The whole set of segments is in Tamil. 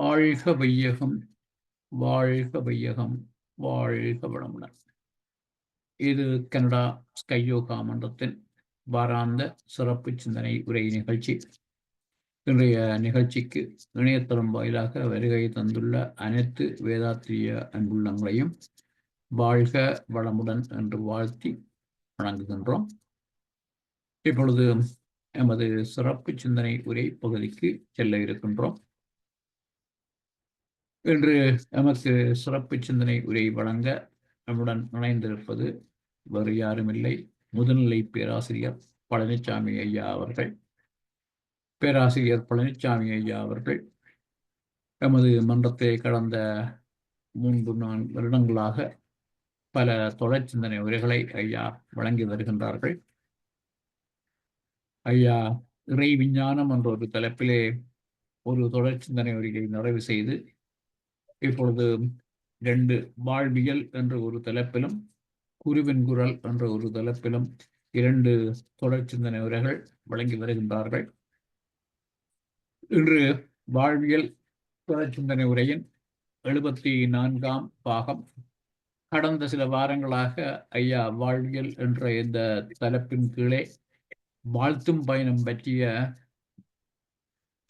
வாழ்க வையகம், வாழ்க வையகம், வாழ்க வளமுடன். இது கனடா ஸ்கை யோகா மன்றத்தின் வாராந்த சிறப்பு சிந்தனை உரை நிகழ்ச்சி. இன்றைய நிகழ்ச்சிக்கு இணையதளம் வாயிலாக வருகை தந்துள்ள அனைத்து வேதாத்திரிய அன்புள்ளங்களையும் வாழ்க வளமுடன் என்று வாழ்த்தி வணங்குகின்றோம். இப்பொழுது எமது சிறப்பு சிந்தனை உரை பகுதிக்கு செல்ல இருக்கின்றோம். இன்று நமக்கு சிறப்பு சிந்தனை உரை வழங்க நம்முடன் இணைந்திருப்பது வேறு யாருமில்லை, முதுநிலை பேராசிரியர் பழனிசாமி ஐயா அவர்கள். பேராசிரியர் பழனிசாமி ஐயா அவர்கள் எமது மன்றத்தை கடந்த 3-4 வருடங்களாக பல தொடர் சிந்தனை உரைகளை ஐயா வழங்கி வருகின்றார்கள். ஐயா இறை விஞ்ஞானம் என்ற ஒரு தலைப்பிலே ஒரு தொடர் சிந்தனை உரையை நிறைவு செய்து இப்பொழுது 2 வாழ்வியல் என்ற ஒரு தலைப்பிலும் குருவின் குரல் என்ற ஒரு தலைப்பிலும் 2 தொடர் சிந்தனை உரைகள் வழங்கி வருகின்றார்கள். இன்று வாழ்வியல் தொடர் சிந்தனை உரையின் 74ஆம் பாகம். கடந்த சில வாரங்களாக ஐயா வாழ்வியல் என்ற இந்த தலைப்பின் கீழே வாழ்த்தும் பயணம் பற்றிய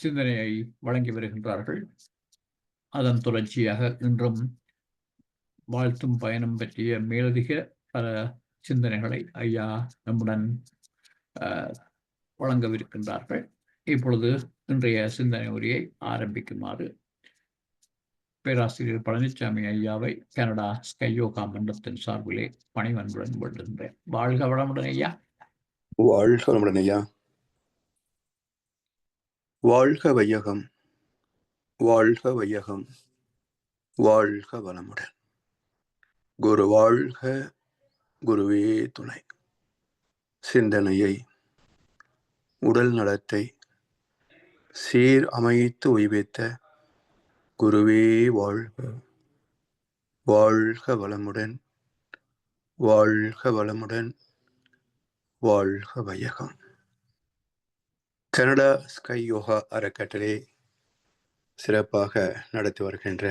சிந்தனையை வழங்கி வருகின்றார்கள். அதன் தொடர்ச்சியாக இன்றும் வாழ்த்தும் பயணம் பற்றிய மேலதிக பல சிந்தனைகளை ஐயா நம்முடன் வழங்கவிருக்கின்றார்கள். இப்பொழுது இன்றைய சிந்தனை உரையை ஆரம்பிக்குமாறு பேராசிரியர் பழனிசாமி ஐயாவை கனடா ஸ்கை யோகா மன்றத்தின் சார்பிலே பணிவன்புடன் வேண்டுகின்றேன். வாழ்க வளமுடன் ஐயா. வாழ்க வளமுடன் ஐயா. வாழ்க வையகம், வாழ்க வையகம், வாழ்க வளமுடன். குரு வாழ்க, குருவே துணை. சிந்தனையை, உடல் நலத்தை சீர் அமைத்து உய்வித்த குருவே வாழ்க. வாழ்க வளமுடன், வாழ்க வளமுடன், வாழ்க வையகம். கனடா ஸ்கை யோகா அறக்கட்டளை சிறப்பாக நடத்தி வருகின்ற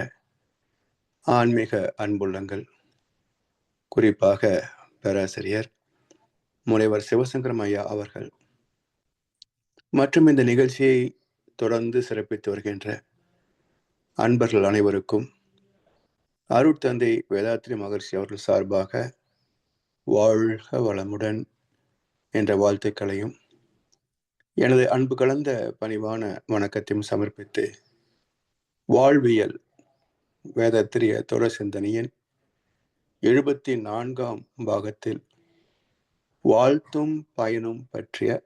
ஆன்மீக அன்புள்ளங்கள், குறிப்பாக பேராசிரியர் முனைவர் சிவசங்கரம் ஐயா அவர்கள் மற்றும் இந்த நிகழ்ச்சியை தொடர்ந்து சிறப்பித்து வருகின்ற அன்பர்கள் அனைவருக்கும் அருட்தந்தை வேதாத்ரி மகர்ஷி அவர்கள் சார்பாக வாழ்க வளமுடன் என்ற வாழ்த்துக்களையும் எனது அன்பு கலந்த பணிவான வணக்கத்தையும் சமர்ப்பித்து வாழ்வியல் வேதாத்திரிய தொடர் சிந்தனையின் 74ஆம் பாகத்தில் வாழ்த்தும் பயனும் பற்றிய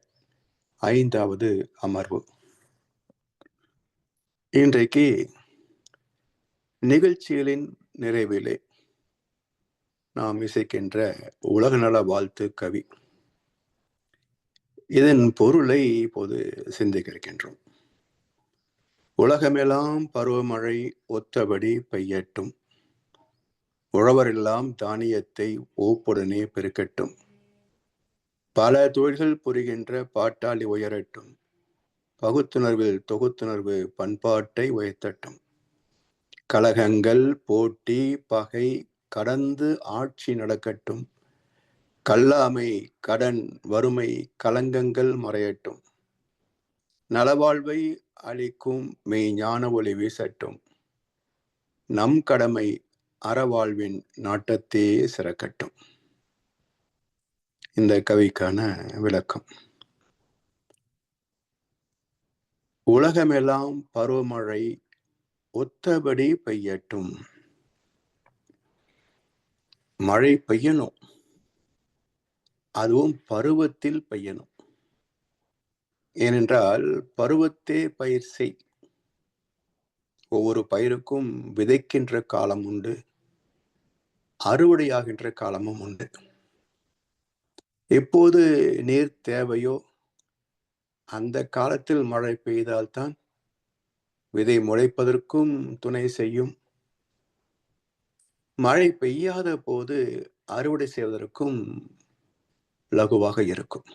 5வது அமர்வு. இன்றைக்கு நிகழ்ச்சிகளின் நிறைவிலே நாம் இசைக்கின்ற உலகநல வாழ்த்து கவி, இதன் பொருளை இப்போது சிந்திக்க இருக்கின்றோம். உலகமெல்லாம் பருவமழை ஒத்தபடி பெய்யட்டும், உழவரெல்லாம் தானியத்தை ஓப்புடனே பெருக்கட்டும், பல தொழில்கள் புரிகின்ற பாட்டாளி உயரட்டும், பகுத்துணர்வில் தொகுத்துணர்வு பண்பாட்டை உயர்த்தட்டும், கலகங்கள் போட்டி பகை கடந்து ஆட்சி நடக்கட்டும், கல்லாமை கடன் வறுமை கலங்கங்கள் மறையட்டும், நலவாழ்வை அளிக்கும் மெய் ஞான ஒளி வீசட்டும், நம் கடமை அறவாழ்வின் நாட்டத்தே சிறக்கட்டும். இந்த கவிக்கான விளக்கம். உலகமெல்லாம் பருவமழை ஒத்தபடி பெய்யட்டும். மழை பெய்யணும், அதுவும் பருவத்தில் பெய்யணும். ஏனென்றால் பருவத்தே பயிர் செய். ஒவ்வொரு பயிருக்கும் விதைக்கின்ற காலம் உண்டு, அறுவடையாகின்ற காலமும் உண்டு. எப்போது நீர் தேவையோ அந்த காலத்தில் மழை பெய்தால்தான் விதை முளைப்பதற்கும் துணை செய்யும். மழை பெய்யாத போது அறுவடை செய்வதற்கும் லகுவாக இருக்கும்.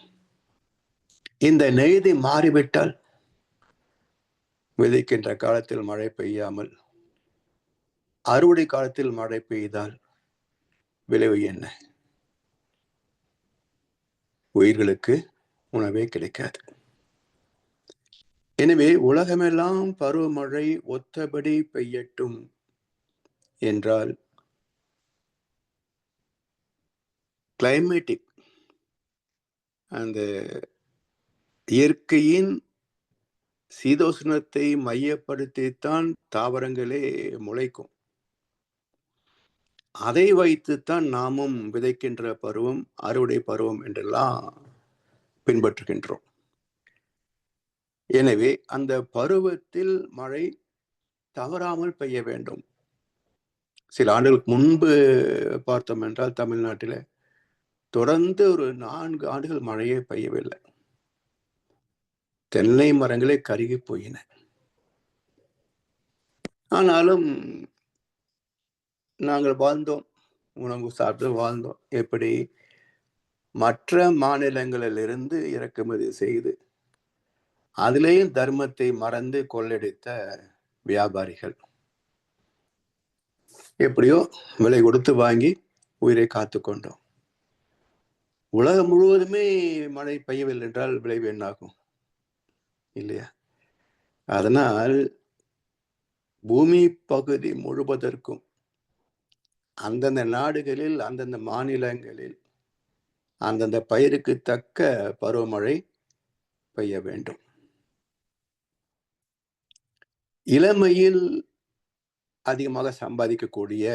இந்த நெய்தி மாறிவிட்டால் விதைக்கின்ற காலத்தில் மழை பெய்யாமல் அறுவடை காலத்தில் மழை பெய்தால் விளைவு என்ன? உயிர்களுக்கு உணவே கிடைக்காது. எனவே உலகமெல்லாம் பருவமழை ஒத்தபடி பெய்யட்டும் என்றால் கிளைமேட்டிக் அந்த இயற்கையின் சீதோஷ்ணத்தை மையப்படுத்தித்தான் தாவரங்களே முளைக்கும். அதை வைத்துத்தான் நாமும் விதைக்கின்ற பருவம், அறுவடை பருவம் என்றெல்லாம் பின்பற்றுகின்றோம். எனவே அந்த பருவத்தில் மழை தவறாமல் பெய்ய வேண்டும். சில ஆண்டுகளுக்கு முன்பு பார்த்தோம் என்றால் தமிழ்நாட்டில் தொடர்ந்து ஒரு 4 ஆண்டுகள் மழையே பெய்யவில்லை. தென்னை மரங்களே கருகி போயின. ஆனாலும் நாங்கள் வாழ்ந்தோம், உணவு சாப்பிட்டு வாழ்ந்தோம். எப்படி? மற்ற மாநிலங்களிலிருந்து இறக்குமதி செய்து அதிலேயும் தர்மத்தை மறந்து கொள்ளடித்த வியாபாரிகள் எப்படியோ விலை கொடுத்து வாங்கி உயிரை காத்து கொண்டோம். உலகம் முழுவதுமே மழை பெய்யவில்லை என்றால் விளைவு என்னாகும்? இல்லையா? அதனால் பூமி பகுதி முழுவதற்கும் அந்தந்த நாடுகளில், அந்தந்த மாநிலங்களில் அந்தந்த பயிருக்கு தக்க பருவமழை பெய்ய வேண்டும். இளமையில் அதிகமாக சம்பாதிக்கக்கூடிய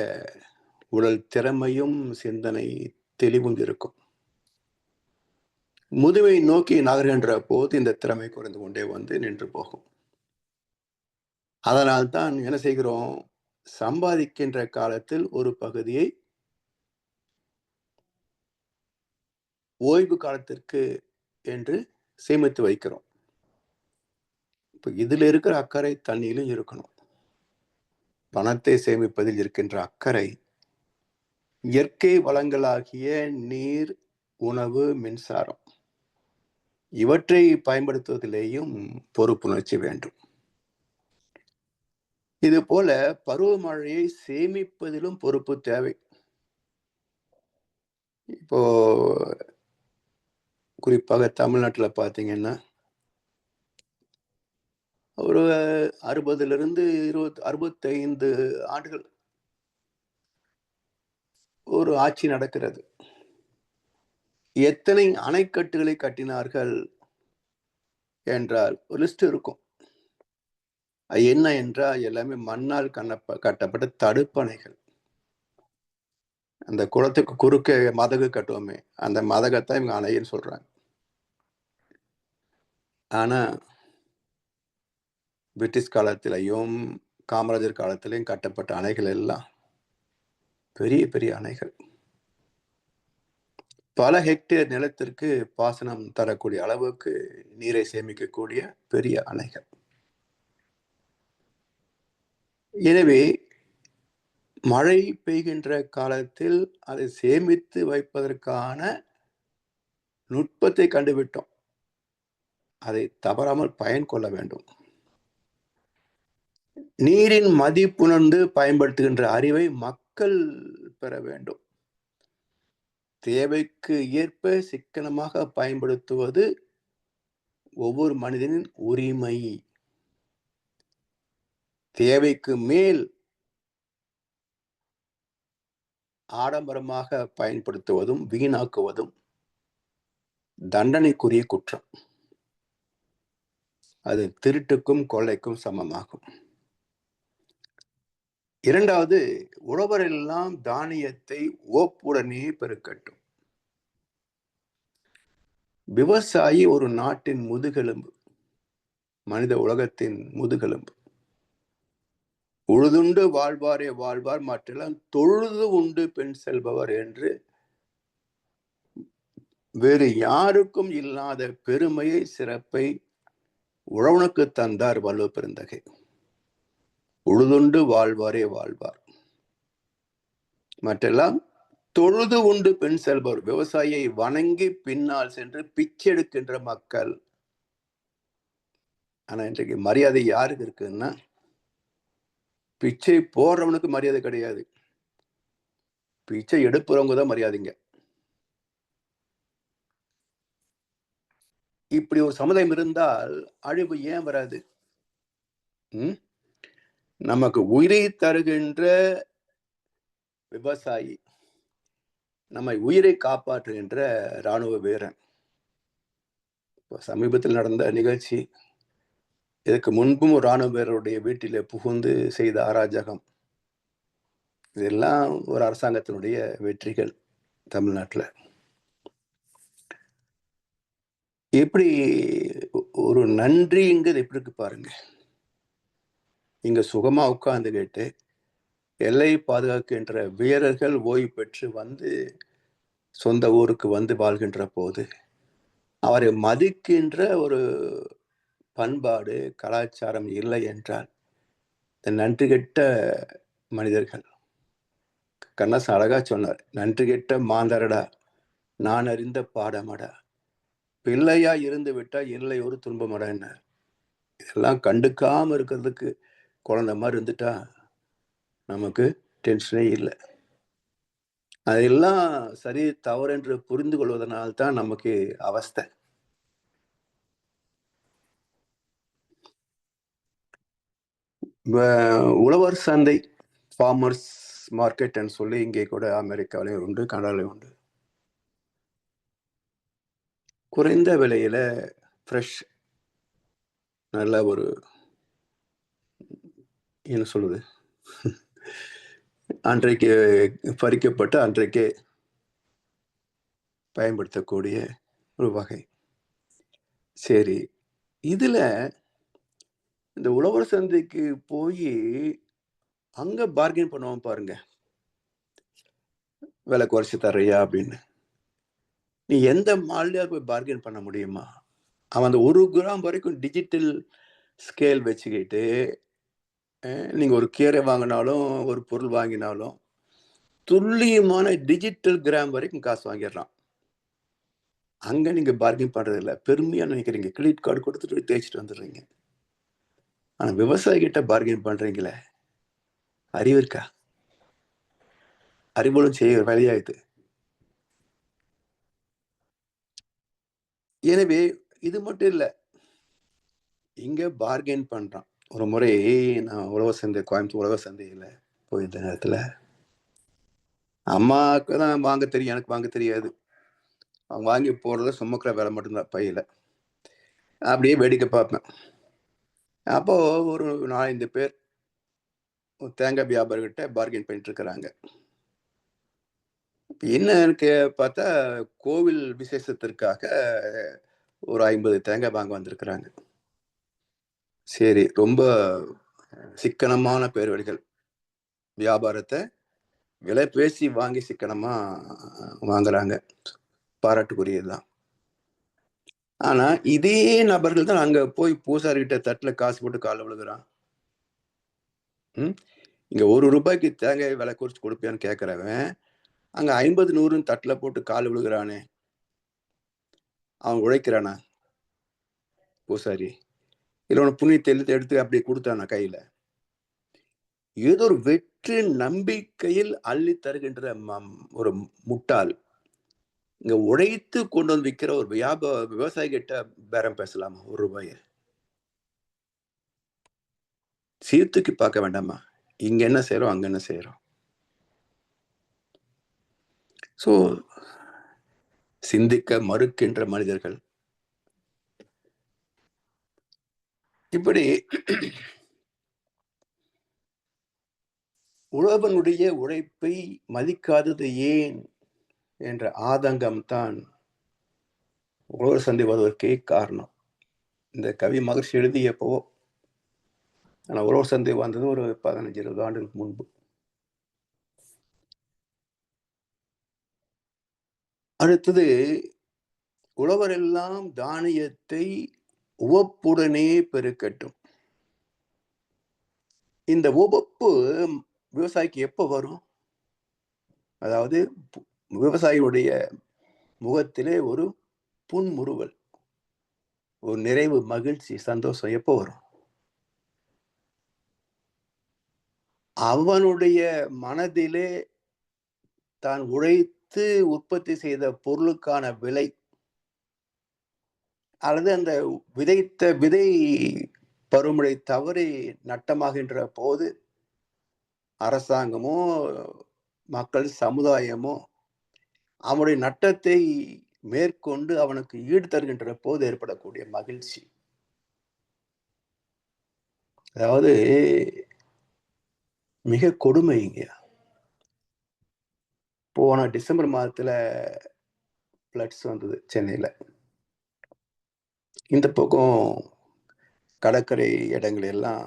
உடல் திறமையும் சிந்தனை தெளிவும் இருக்கும். முதுமை நோக்கி நகர்கின்ற போது இந்த திறமை குறைந்து கொண்டே வந்து நின்று போகும். அதனால் தான் என்ன செய்கிறோம்? சம்பாதிக்கின்ற காலத்தில் ஒரு பகுதியை ஓய்வு காலத்திற்கு என்று சேமித்து வைக்கிறோம். இப்ப இதுல இருக்கிற அக்கறை தண்ணியிலும் இருக்கணும். பணத்தை சேமிப்பதில் இருக்கின்ற அக்கறை இயற்கை வளங்களாகிய நீர், உணவு, மின்சாரம் இவற்றை பயன்படுத்துவதிலேயும் பொறுப்புணர்ச்சி வேண்டும். இது போல பருவமழையை சேமிப்பதிலும் பொறுப்பு தேவை. இப்போ குறிப்பாக தமிழ்நாட்டில் பார்த்தீங்கன்னா ஒரு 60லிருந்து 65 ஆண்டுகள் ஒரு ஆட்சி நடக்கிறது. எத்தனை அணைக்கட்டுகளை கட்டினார்கள் என்றால் ஒரு லிஸ்ட் இருக்கும். என்ன என்றால் எல்லாமே மண்ணால் கட்டப்பட்ட தடுப்பணைகள். அந்த குளத்துக்கு குறுக்க மதகு கட்டுவோமே, அந்த மதகத்தான் இவங்க அணைன்னு சொல்றாங்க. ஆனா பிரிட்டிஷ் காலத்திலையும் காமராஜர் காலத்திலையும் கட்டப்பட்ட அணைகள் எல்லாம் பெரிய பெரிய அணைகள். பல ஹெக்டேர் நிலத்திற்கு பாசனம் தரக்கூடிய அளவுக்கு நீரை சேமிக்கக்கூடிய பெரிய அணைகள். எனவே மழை பெய்கின்ற காலத்தில் அதை சேமித்து வைப்பதற்கான நுட்பத்தை கண்டுவிட்டோம். அதை தவறாமல் பயன் கொள்ள வேண்டும். நீரின் மதிப்புணர்ந்து பயன்படுத்துகின்ற அறிவை மக்கள் பெற வேண்டும். தேவைக்கு ஏற்ப சிக்கனமாக பயன்படுத்துவது ஒவ்வொரு மனிதனின் உரிமை. தேவைக்கு மேல் ஆடம்பரமாக பயன்படுத்துவதும் வீணாக்குவதும் தண்டனைக்குரிய குற்றம். அது திருட்டுக்கும் கொள்ளைக்கும் சமமாகும். இரண்டாவது, உழவரெல்லாம் தானியத்தை ஓப்புடனே பெருக்கட்டும். விவசாயி ஒரு நாட்டின் முதுகெலும்பு, மனித உலகத்தின் முதுகெலும்பு. உழுதுண்டு வாழ்வாரே வாழ்வார், மற்றெல்லாம் தொழுது உண்டு பெண் செல்பவர் என்று வேறு யாருக்கும் இல்லாத பெருமையை, சிறப்பை உழவனுக்கு தந்தார் வள்ளுவ பெருந்தகை. உழுதுண்டு வாழ்வாரே வாழ்வார், மற்றெல்லாம் தொழுது உண்டு பெண் செல்பவர். விவசாயியை வணங்கி பின்னால் சென்று பிச்செடுக்கின்ற மக்கள் ஆனா இன்றைக்கு மரியாதை யாருக்கு இருக்குன்னா, பிச்சை போடுறவனுக்கு மரியாதை கிடையாது, பிச்சை எடுப்புறவங்க தான் மரியாதைங்க. இப்படி ஒரு சமுதாயம் இருந்தால் அழிவு ஏன் வராது? நமக்கு உயிரை தருகின்ற விவசாயி, நம்மை உயிரை காப்பாற்றுகின்ற ராணுவ வீரன். சமீபத்தில் நடந்த நிகழ்ச்சி, இதற்கு முன்பும் ஒரு ராணுவ வீரருடைய வீட்டிலே புகுந்து செய்த அராஜகம், இதெல்லாம் ஒரு அரசாங்கத்தினுடைய வெற்றிகள் தமிழ்நாட்டில். எப்படி ஒரு நன்றிங்கிறது எப்படி இருக்கு பாருங்க. இங்க சுகமா உட்கார்ந்துகிட்டு எல்லை பாதுகாக்கின்ற வீரர்கள் ஓய்வு பெற்று வந்து சொந்த ஊருக்கு வந்து வாழ்கின்ற போது அவரை மதிக்கின்ற ஒரு பண்பாடு கலாச்சாரம் இல்லை என்றால் நன்றி கெட்ட மனிதர்கள். கண்ணதாசன் அழகா சொன்னார், நன்றி கெட்ட மாந்தரடா நான் அறிந்த பாடமடா, பிள்ளையா இருந்து விட்டா இல்லை ஒரு துன்பமடா. என்ன இதெல்லாம் கண்டுக்காம இருக்கிறதுக்கு குழந்தை மாதிரி இருந்துட்டா நமக்கு டென்ஷனே இல்லை. அதெல்லாம் சரி தவறு என்று புரிந்து கொள்வதனால்தான் நமக்கு அவஸ்தை. உழவர் சந்தை, ஃபார்மர்ஸ் மார்க்கெட் சொல்லி இங்கே கூட அமெரிக்காவிலையும் உண்டு, கனடாலையும் உண்டு. குறைந்த விலையில ஃப்ரெஷ், நல்ல ஒரு என்ன சொல்லுது, அன்றைக்கு பறிக்கப்பட்டு அன்றைக்கே பயன்படுத்தக்கூடிய ஒரு வகை. சரி, இதுல இந்த உழவர் சந்தைக்கு போய் அங்க பார்கெயின் பண்ணுவோம் பாருங்க, விலை குறைச்சி தர்றியா அப்படின்னு. நீ எந்த மால்லையா போய் பார்கெயின் பண்ண முடியுமா? அவன் அந்த 1 கிராம் வரைக்கும் டிஜிட்டல் ஸ்கேல் வச்சுக்கிட்டு நீங்க ஒரு கீரை வாங்கினாலும் ஒரு பொருள் வாங்கினாலும் துல்லியமான டிஜிட்டல் கிராம் வரைக்கும் காசு வாங்கிடுறான். அங்க நீங்க பார்கெயின் பண்றது இல்லை, பெருமையா நினைக்கிறீங்க, கிரெடிட் கார்டு கொடுத்துட்டு தேய்ச்சிட்டு வந்துடுறீங்க. ஆனா விவசாயி கிட்ட பார்கெயின் பண்றீங்களே, அறிவு இருக்கா? அறிவுகளும் செய்ய வேலையாயுது. எனவே இது மட்டும் இல்ல, இங்க பார்கெயின் பண்றான். ஒரு முறை நான் உழவர் சந்தை, கோயம்புத்தூர் உழவர் சந்தையில போயிருந்த நேரத்துல, அம்மாவுக்கு தான் வாங்க தெரியும், எனக்கு வாங்க தெரியாது. அவங்க வாங்கி போடுறத சுமக்கிற வேலை மட்டும்தான் பையில. அப்படியே வேடிக்கை பார்ப்பேன். அப்போ ஒரு 4-5 பேர் தேங்காய் வியாபாரிகிட்ட பார்கெயின் பண்ணிட்டு இருக்கிறாங்க. என்னன்னு பார்த்தா கோவில் விசேஷத்திற்காக ஒரு 50 தேங்காய் வாங்க வந்திருக்கிறாங்க. சரி, ரொம்ப சிக்கனமான பேர்வழிகள், வியாபாரத்தை விலை பேசி வாங்கி சிக்கனமா வாங்குறாங்க, பாராட்டுக்குரியதுதான். ஆனா இதே நபர்கள் தான் அங்க போய் பூசாரிகிட்ட தட்டுல காசு போட்டு கால விழுகிறான். இங்க 1 ரூபாய்க்கு தேங்காய் விலை குறிச்சு கொடுப்பியான்னு கேட்கிறவன் அங்க 50, 100 தட்டுல போட்டு கால் விழுகிறானே, அவன் உழைக்கிறானா பூசாரி? இல்ல உன புண்ணியத்தை எடுத்து அப்படி கொடுத்தானா கையில? ஏதோ ஒரு வெற்றி நம்பிக்கையில் அள்ளி தருகின்ற ஒரு முட்டாள் இங்க உழைத்து கொண்டு வந்து விற்கிற ஒரு விவசாயி கிட்ட பேரம் பேசலாமா? 1 ரூபாய சீர்தூக்கி பார்க்க வேண்டாமா? இங்க என்ன செய்யறோம், அங்க என்ன செய்யறோம்? சோ சிந்திக்க மறுக்கின்ற மனிதர்கள் இப்படி உழவனுடைய உழைப்பை மதிக்காதது ஏன் என்ற ஆதங்கம் தான் உழவர் சந்தை வருவதற்கே காரணம். இந்த கவி மகர்ஷி எழுதியப்போ, ஆனா உழவர் சந்தை வந்தது ஒரு 15-20 ஆண்டுகளுக்கு முன்பு. அடுத்தது, உழவர் எல்லாம் தானியத்தை உவப்புடனே பெருக்கட்டும். இந்த உவப்பு விவசாயிக்கு எப்ப வரும்? அதாவது விவசாயியுடைய முகத்திலே ஒரு புன்முறுவல், ஒரு நிறைவு, மகிழ்ச்சி, சந்தோஷம் எப்போ வரும்? அவனுடைய மனதிலே தான் உழைத்து உற்பத்தி செய்த பொருளுக்கான விலை, அல்லது அந்த விதைத்த விதை பருவமழை தவறி நட்டமாகின்ற போது அரசாங்கமோ மக்கள் சமுதாயமோ அவனுடைய நட்டத்தை மேற்கொண்டு அவனுக்கு ஈடு தருகின்ற போது ஏற்படக்கூடிய மகிழ்ச்சி. அதாவது மிக கொடுமைங்க. போன டிசம்பர் மாதத்துல ஃப்ளட்ஸ் வந்தது சென்னையில. இந்த பக்கம் கடற்கரை இடங்கள் எல்லாம்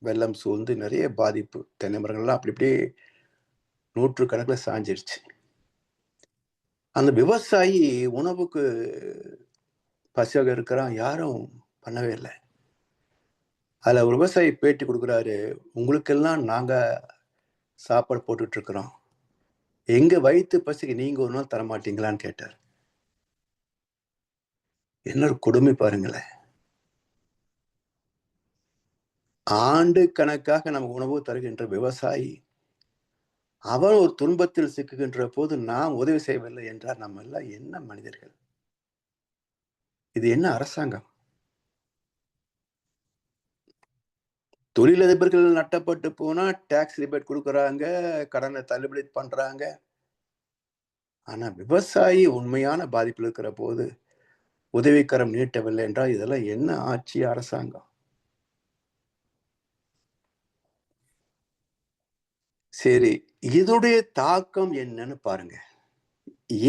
வெள்ளம் சூழ்ந்து நிறைய பாதிப்பு. தென்னை மரங்கள்லாம் அப்படி அப்படியே 100 கணக்கில் சாஞ்சிருச்சு. அந்த விவசாயி உணவுக்கு பசியாக இருக்கிறான், யாரும் பண்ணவே இல்லை. அதுல ஒரு விவசாயி பேட்டி கொடுக்குறாரு, உங்களுக்கெல்லாம் நாங்க சாப்பாடு போட்டுட்டு இருக்கிறோம், எங்க வயிற்று பசிக்கு நீங்க ஒரு நாள் தரமாட்டீங்களான்னு கேட்டார். என்ன ஒரு கொடுமை பாருங்களேன். ஆண்டு கணக்காக நமக்கு உணவு தருகின்ற விவசாயி, அவன் ஒரு துன்பத்தில் சிக்குகின்ற போது நாம் உதவி செய்யவில்லை என்றால் நம்ம எல்லாம் என்ன மனிதர்கள்? இது என்ன அரசாங்கம்? தொழிலதிபர்கள் நட்டப்பட்டு போனா டாக்ஸ் ரிபேட் கொடுக்குறாங்க, கடனை தள்ளுபடி பண்றாங்க. ஆனா விவசாயி உண்மையான பாதிப்பில் இருக்கிற போது உதவிக்கரம் நீட்டவில்லை என்றால் இதெல்லாம் என்ன ஆட்சி, அரசாங்கம்? சரி, இதோடைய தாக்கம் என்னன்னு பாருங்க.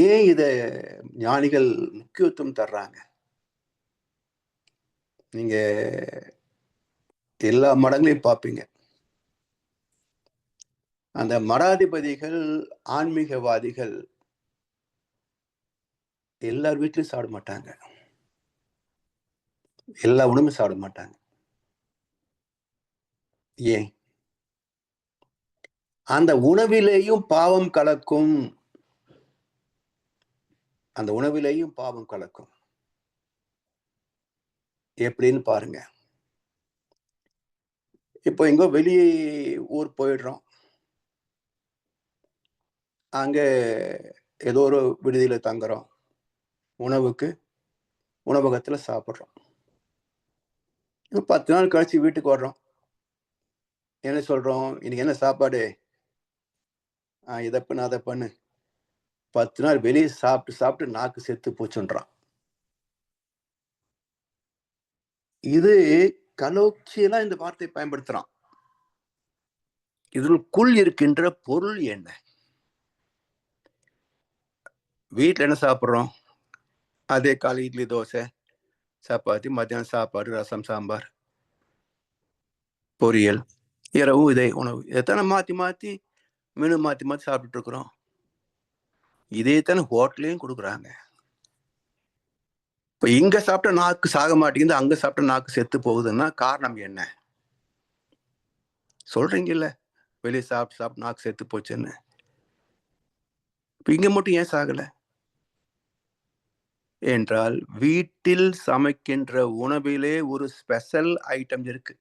ஏன் இத ஞானிகள் முக்கியத்துவம் தர்றாங்க? நீங்க எல்லா மடங்களையும் பார்ப்பீங்க. அந்த மடாதிபதிகள், ஆன்மீகவாதிகள் எல்லார் வீட்லயும் சாப்பிட மாட்டாங்க. எல்லா உணவும் சாப்பிட மாட்டாங்க. ஏன்? அந்த உணவிலேயும் பாவம் கலக்கும். அந்த உணவிலேயும் பாவம் கலக்கும். எப்படின்னு பாருங்க. இப்போ எங்கோ வெளியே ஊர் போயிடுறோம். அங்க ஏதோ ஒரு விடுதியில தங்குறோம். உணவுக்கு உணவகத்துல சாப்பிடுறோம். 10 நாள் கழிச்சு வீட்டுக்கு வர்றோம். என்ன சொல்றோம்? இன்னைக்கு என்ன சாப்பாடு? இதை பண்ணு, அதை பண்ணு. 10 நாள் வெளியே சாப்பிட்டு சாப்பிட்டு நாக்கு செத்து போச்சுன்றான். இது கலோக்கியெல்லாம் இந்த வார்த்தை பயன்படுத்துறான். இதற்குள் இருக்கின்ற பொருள் என்ன? வீட்டுல என்ன சாப்பிடுறோம்? அதே காலை இட்லி, தோசை, சப்பாத்தி, மத்தியானம் சாப்பாடு, ரசம், சாம்பார், பொரியல், இரவும் இதே உணவு. இதைத்தானே மாத்தி மாத்தி மெனு மாத்தி மாத்தி சாப்பிட்டு இருக்கிறோம். இதைத்தானே ஹோட்டலையும் கொடுக்குறாங்க. இப்ப இங்க சாப்பிட்ட நாக்கு சாக மாட்டேங்குது, அங்க சாப்பிட்ட நாக்கு செத்து போகுதுன்னா காரணம் என்ன? சொல்றீங்கல்ல, வெளியே சாப்பிட்டு சாப்பிட்டு நாக்கு செத்து போச்சுன்னு. இப்ப இங்க மட்டும் ஏன் சாகல என்றால், வீட்டில் சமைக்கின்ற உணவிலே ஒரு ஸ்பெஷல் ஐட்டம் இருக்கு.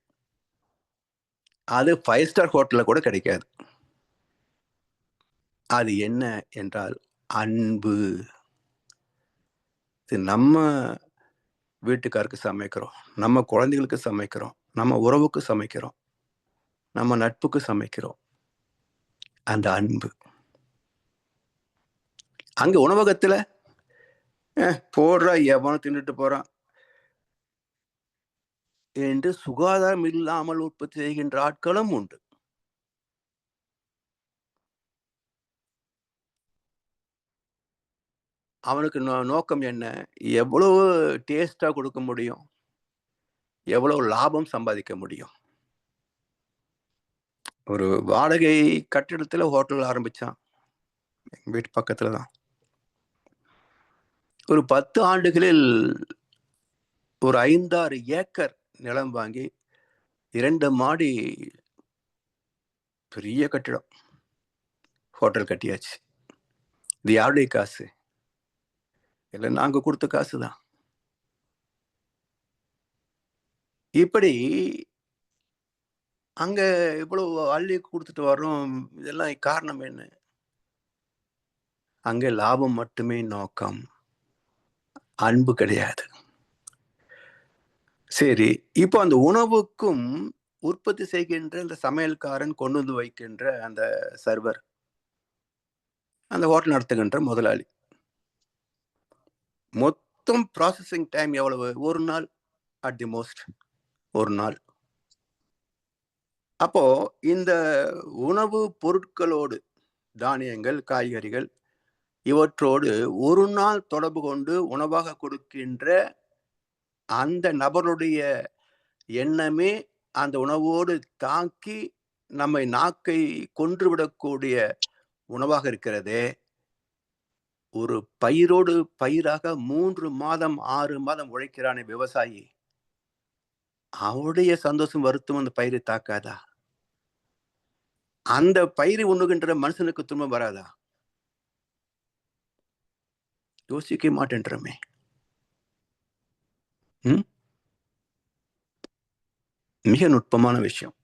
அது 5 ஸ்டார் ஹோட்டல்ல கூட கிடைக்காது. அது என்ன என்றால் அன்பு. இது நம்ம வீட்டுக்காருக்கு சமைக்கிறோம், நம்ம குழந்தைகளுக்கு சமைக்கிறோம், நம்ம உறவுக்கு சமைக்கிறோம், நம்ம நட்புக்கு சமைக்கிறோம். அந்த அன்பு அங்க உணவகத்துல போடுறா, எவனும் தின்னுட்டு போறான் என்று சுகாதாரம் இல்லாமல் உற்பத்தி செய்கின்ற ஆட்களும் உண்டு. அவனுக்கு நோக்கம் என்ன? எவ்வளவு டேஸ்டா கொடுக்க முடியும், எவ்வளவு லாபம் சம்பாதிக்க முடியும். ஒரு வாடகை கட்டிடத்துல ஹோட்டல் ஆரம்பிச்சான், எங்க வீட்டு பக்கத்துல தான். ஒரு 10 ஆண்டுகளில் ஒரு 5-6 ஏக்கர் நிலம் வாங்கி 2 மாடி பெரிய கட்டிடம் ஹோட்டல் கட்டியாச்சு. இது யாருடைய காசு? இல்லை, நாங்க கொடுத்த காசு தான். இப்படி அங்க இவ்வளவு அள்ளி கொடுத்துட்டு வர்றோம். இதெல்லாம் காரணம் என்ன? அங்க லாபம் மட்டுமே நோக்கம், அன்பு கிடையாது. சரி, இப்போ அந்த உணவுக்கும் உற்பத்தி செய்கின்ற இந்த சமையல்காரன் கொண்டு வந்து வைக்கின்ற அந்த சர்வர், அந்த ஹோட்டல் நடத்துகின்ற முதலாளி, மொத்தம் ப்ராசஸிங் டைம் எவ்வளவு? ஒரு நாள், அட் தி மோஸ்ட் ஒரு நாள். அப்போ இந்த உணவு பொருட்களோடு, தானியங்கள், காய்கறிகள், இவற்றோடு ஒரு நாள் தொடர்பு கொண்டு உணவாக கொடுக்கின்ற அந்த நபருடைய எண்ணமே அந்த உணவோடு தாக்கி நம்மை நாக்கை கொன்றுவிடக்கூடிய உணவாக இருக்கிறதே. ஒரு பயிரோடு பயிராக 3 மாதம் 6 மாதம் உழைக்கிறானே விவசாயி, அவருடைய சந்தோஷம் வருத்தம் அந்த பயிரை தாக்காதா? அந்த பயிரை உண்ணுகின்ற மனுஷனுக்கு துன்பம் வராதா? யோசிக்க மாட்டேன்றமே. மிக நுட்பமான விஷயம்.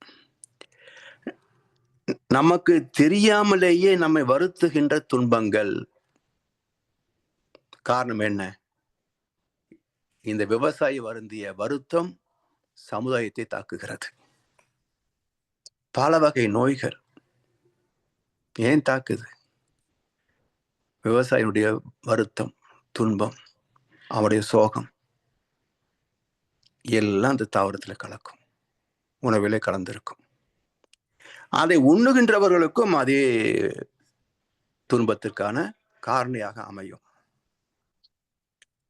நமக்கு தெரியாமலேயே நம்மை வருத்துகின்ற துன்பங்கள் காரணம் என்ன? இந்த விவசாயி வருந்திய வருத்தம் சமுதாயத்தை தாக்குகிறது. பல வகை நோய்கள் ஏன் தாக்குது? விவசாயியுடைய வருத்தம், துன்பம், அவருடைய சோகம் எல்லாம் அந்த தாவரத்துல கலக்கும், உணவிலே கலந்திருக்கும். அதை உண்ணுகின்றவர்களுக்கும் அதே துன்பத்திற்கான காரணியாக அமையும்.